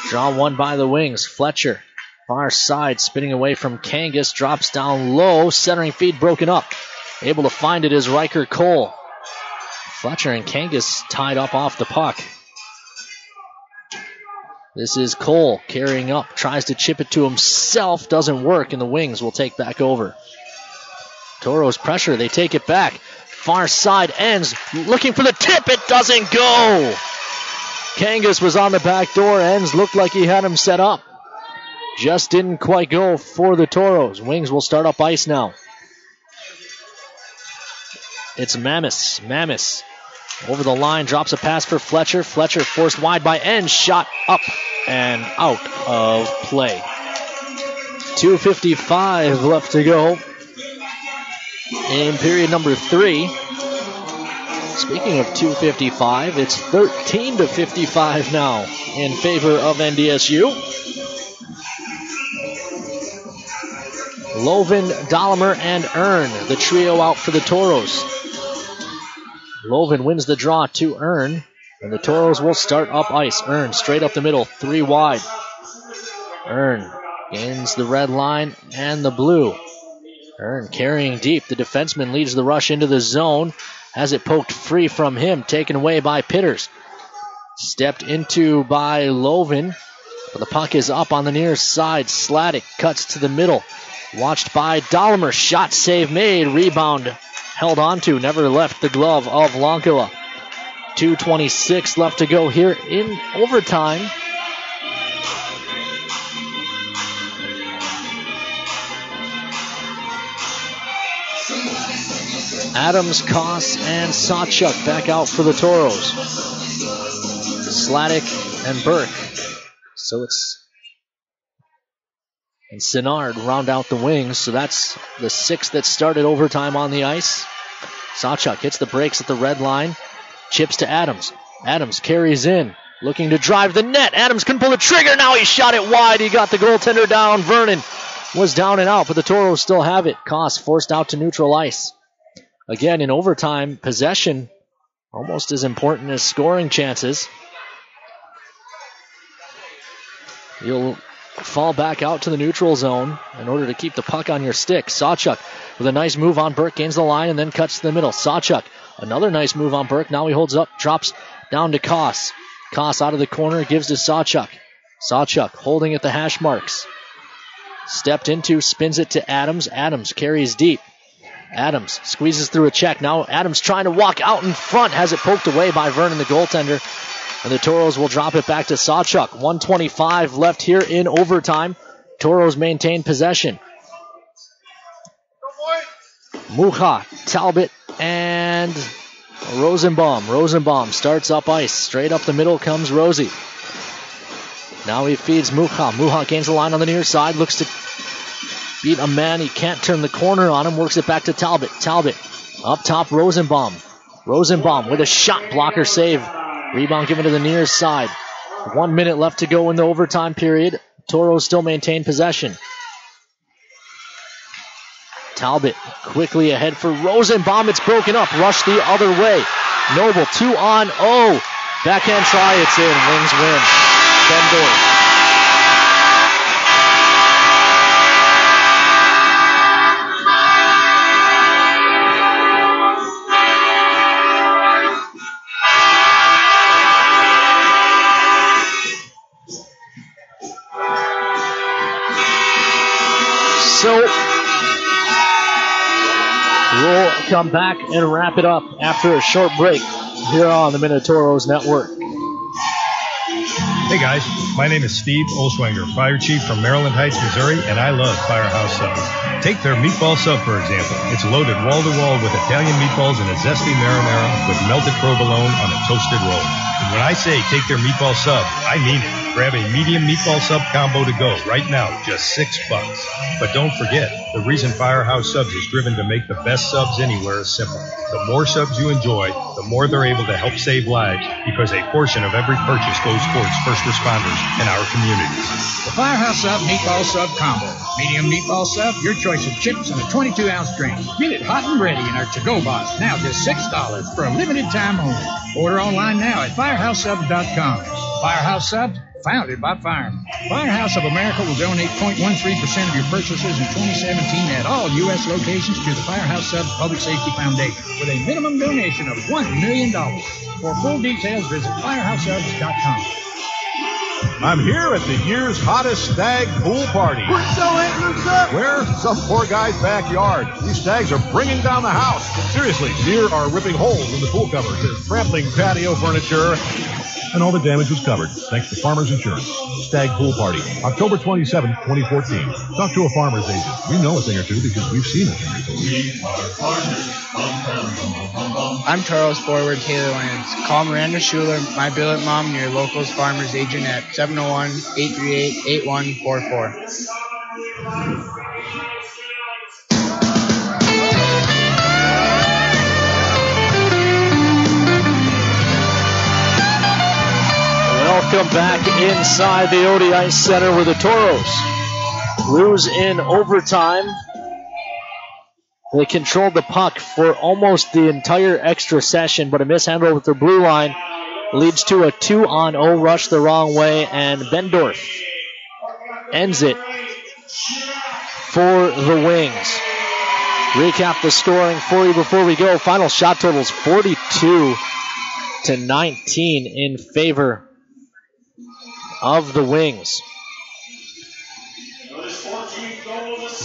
Draw one by the Wings. Fletcher, far side, spinning away from Kangas, drops down low, centering feed broken up. Able to find it is Riker Cole. Fletcher and Kangas tied up off the puck. This is Cole carrying up, tries to chip it to himself, doesn't work, and the Wings will take back over. Toros pressure, they take it back. Far side ends, looking for the tip, it doesn't go! Kangas was on the back door, Ends looked like he had him set up. Just didn't quite go for the Toros. Wings will start up ice now. It's Mammis. Mammis over the line, drops a pass for Fletcher. Fletcher forced wide by N, shot up and out of play. 2:55 left to go in period number 3. Speaking of 2:55, it's 13-55 now in favor of NDSU. Lovin, Dahlimer, and Earn, the trio out for the Toros. Lovin wins the draw to Earn, and the Toros will start up ice. Earn straight up the middle, 3 wide. Earn gains the red line and the blue. Earn carrying deep. The defenseman leads the rush into the zone. Has it poked free from him, taken away by Pitters. Stepped into by Lovin, but the puck is up on the near side. Sladek cuts to the middle. Watched by Dahlimer. Shot save made. Rebound held onto. Never left the glove of Lonkila. 2:26 left to go here in overtime. Adams, Koss, and Sawchuk back out for the Toros. Sladek and Burke. So it's... And Sinnard round out the wings. So that's the 6th that started overtime on the ice. Sawchuk hits the brakes at the red line. Chips to Adams. Adams carries in. Looking to drive the net. Adams couldn't pull the trigger. Now he shot it wide. He got the goaltender down. Vernon was down and out, but the Toros still have it. Koss forced out to neutral ice. Again, in overtime, possession almost as important as scoring chances. You'll fall back out to the neutral zone in order to keep the puck on your stick. Sawchuk with a nice move on Burke, gains the line and then cuts to the middle. Sawchuk, another nice move on Burke. Now he holds up, drops down to Koss. Koss out of the corner, gives to Sawchuk. Sawchuk holding at the hash marks. Stepped into, spins it to Adams. Adams carries deep. Adams squeezes through a check. Now Adams trying to walk out in front. Has it poked away by Vernon, the goaltender. And the Toros will drop it back to Sawchuk. 1:25 left here in overtime. Toros maintain possession. Mucha, Talbot, and Rosenbaum. Rosenbaum starts up ice. Straight up the middle comes Rosie. Now he feeds Mucha. Mucha gains the line on the near side. Looks to beat a man. He can't turn the corner on him. Works it back to Talbot. Talbot up top, Rosenbaum. Rosenbaum with a shot blocker save. Rebound given to the near side. 1 minute left to go in the overtime period. Toros still maintain possession. Talbot quickly ahead for Rosenbaum. It's broken up. Rush the other way. Noble 2-on-0. Backhand try. It's in. Wings win. 10 goals. So we'll come back and wrap it up after a short break here on the Minotauros Network. Hey guys, my name is Steve Olswanger, Fire Chief from Maryland Heights, Missouri, and I love Firehouse Subs. Take their meatball sub, for example. It's loaded wall-to-wall with Italian meatballs and a zesty marinara with melted provolone on a toasted roll. And when I say take their meatball sub, I mean it. Grab a medium meatball sub combo to go right now, just $6. But don't forget, the reason Firehouse Subs is driven to make the best subs anywhere is simple. The more subs you enjoy, the more they're able to help save lives, because a portion of every purchase goes towards first responders in our communities. The Firehouse Sub Meatball Sub Combo. Medium meatball sub, your choice of chips and a 22-ounce drink. Get it hot and ready in our to-go box. Now just $6 for a limited time only. Order online now at firehousesubs.com. Firehouse Subs, founded by firemen. Firehouse of America will donate 0.13% of your purchases in 2017 at all U.S. locations to the Firehouse Subs Public Safety Foundation with a minimum donation of $1 million. For full details, visit firehousesubs.com. I'm here at the year's hottest stag pool party. Where? Some poor guy's backyard. These stags are bringing down the house. Seriously, deer are ripping holes in the pool covers. They're trampling patio furniture. And all the damage was covered, thanks to Farmers Insurance. Stag Pool Party, October 27, 2014. Talk to a farmer's agent. We know a thing or two because we've seen a thing or two. We are farmers. I'm Taurus forward Taylor Lance. Call Miranda Schuler, my billet mom, and your locals farmers agent at 701-838-8144. Welcome back inside the Odie Ice Center where the Toros lose in overtime. They controlled the puck for almost the entire extra session, but a mishandle with their blue line leads to a 2-on-0 rush the wrong way, and Bendorf ends it for the Wings. Recap the scoring for you before we go. Final shot totals 42-19 in favor of the Wings.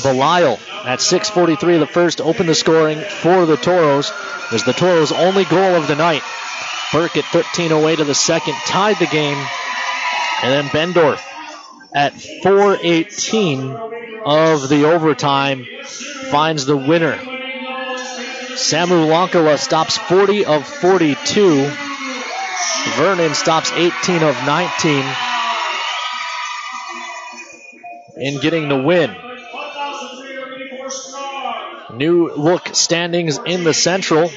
Belisle at 6:43 of the first opened the scoring for the Toros. It was the Toros' only goal of the night. Burke at 13:08 of the second tied the game. And then Bendorf at 4:18 of the overtime finds the winner. Samu Lankala stops 40 of 42. Vernon stops 18 of 19 in getting the win. New look standings in the Central.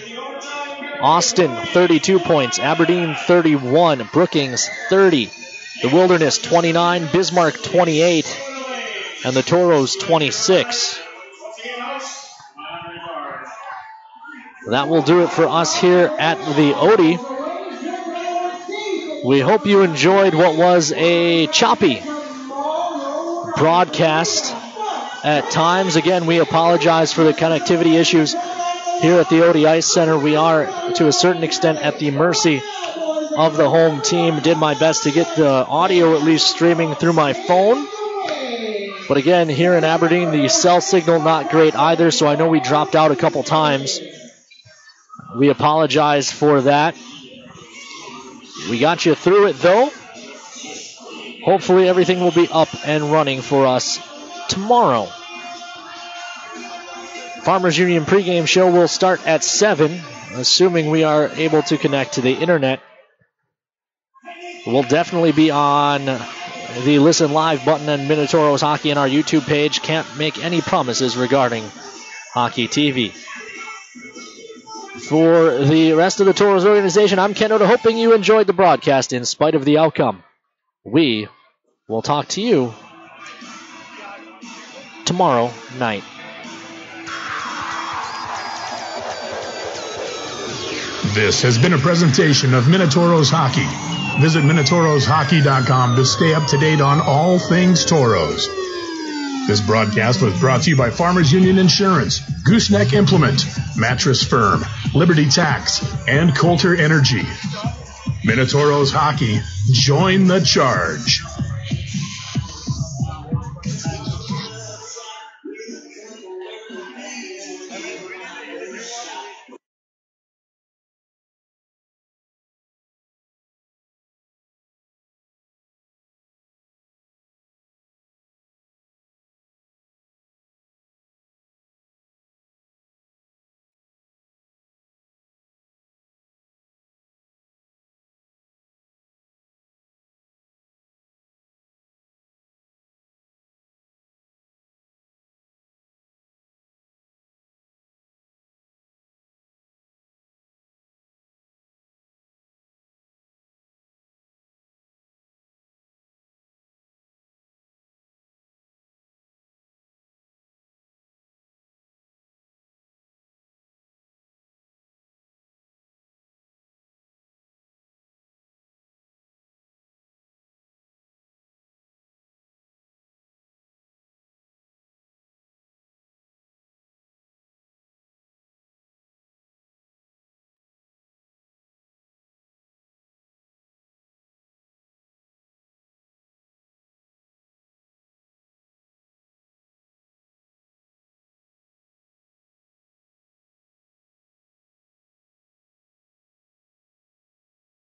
Austin 32 points, Aberdeen 31, Brookings 30, the Wilderness 29, Bismarck 28, and the Toros 26. That will do it for us here at the Odie. We hope you enjoyed what was a choppy broadcast at times. Again, we apologize for the connectivity issues here at the Odie Ice Center. We are, to a certain extent, at the mercy of the home team. Did my best to get the audio at least streaming through my phone. But again, here in Aberdeen, the cell signal not great either, so I know we dropped out a couple times. We apologize for that. We got you through it, though. Hopefully everything will be up and running for us tomorrow. Farmers Union pregame show will start at 7, assuming we are able to connect to the internet. We'll definitely be on the Listen Live button and Minotauros Hockey on our YouTube page. Can't make any promises regarding Hockey TV. For the rest of the Toros organization, I'm Ken Oda, hoping you enjoyed the broadcast in spite of the outcome. We will talk to you tomorrow night. This has been a presentation of Minotauros Hockey. Visit MinotaurosHockey.com to stay up to date on all things Toros. This broadcast was brought to you by Farmers Union Insurance, Gooseneck Implement, Mattress Firm, Liberty Tax, and Coulter Energy. Minotauros Hockey, join the charge.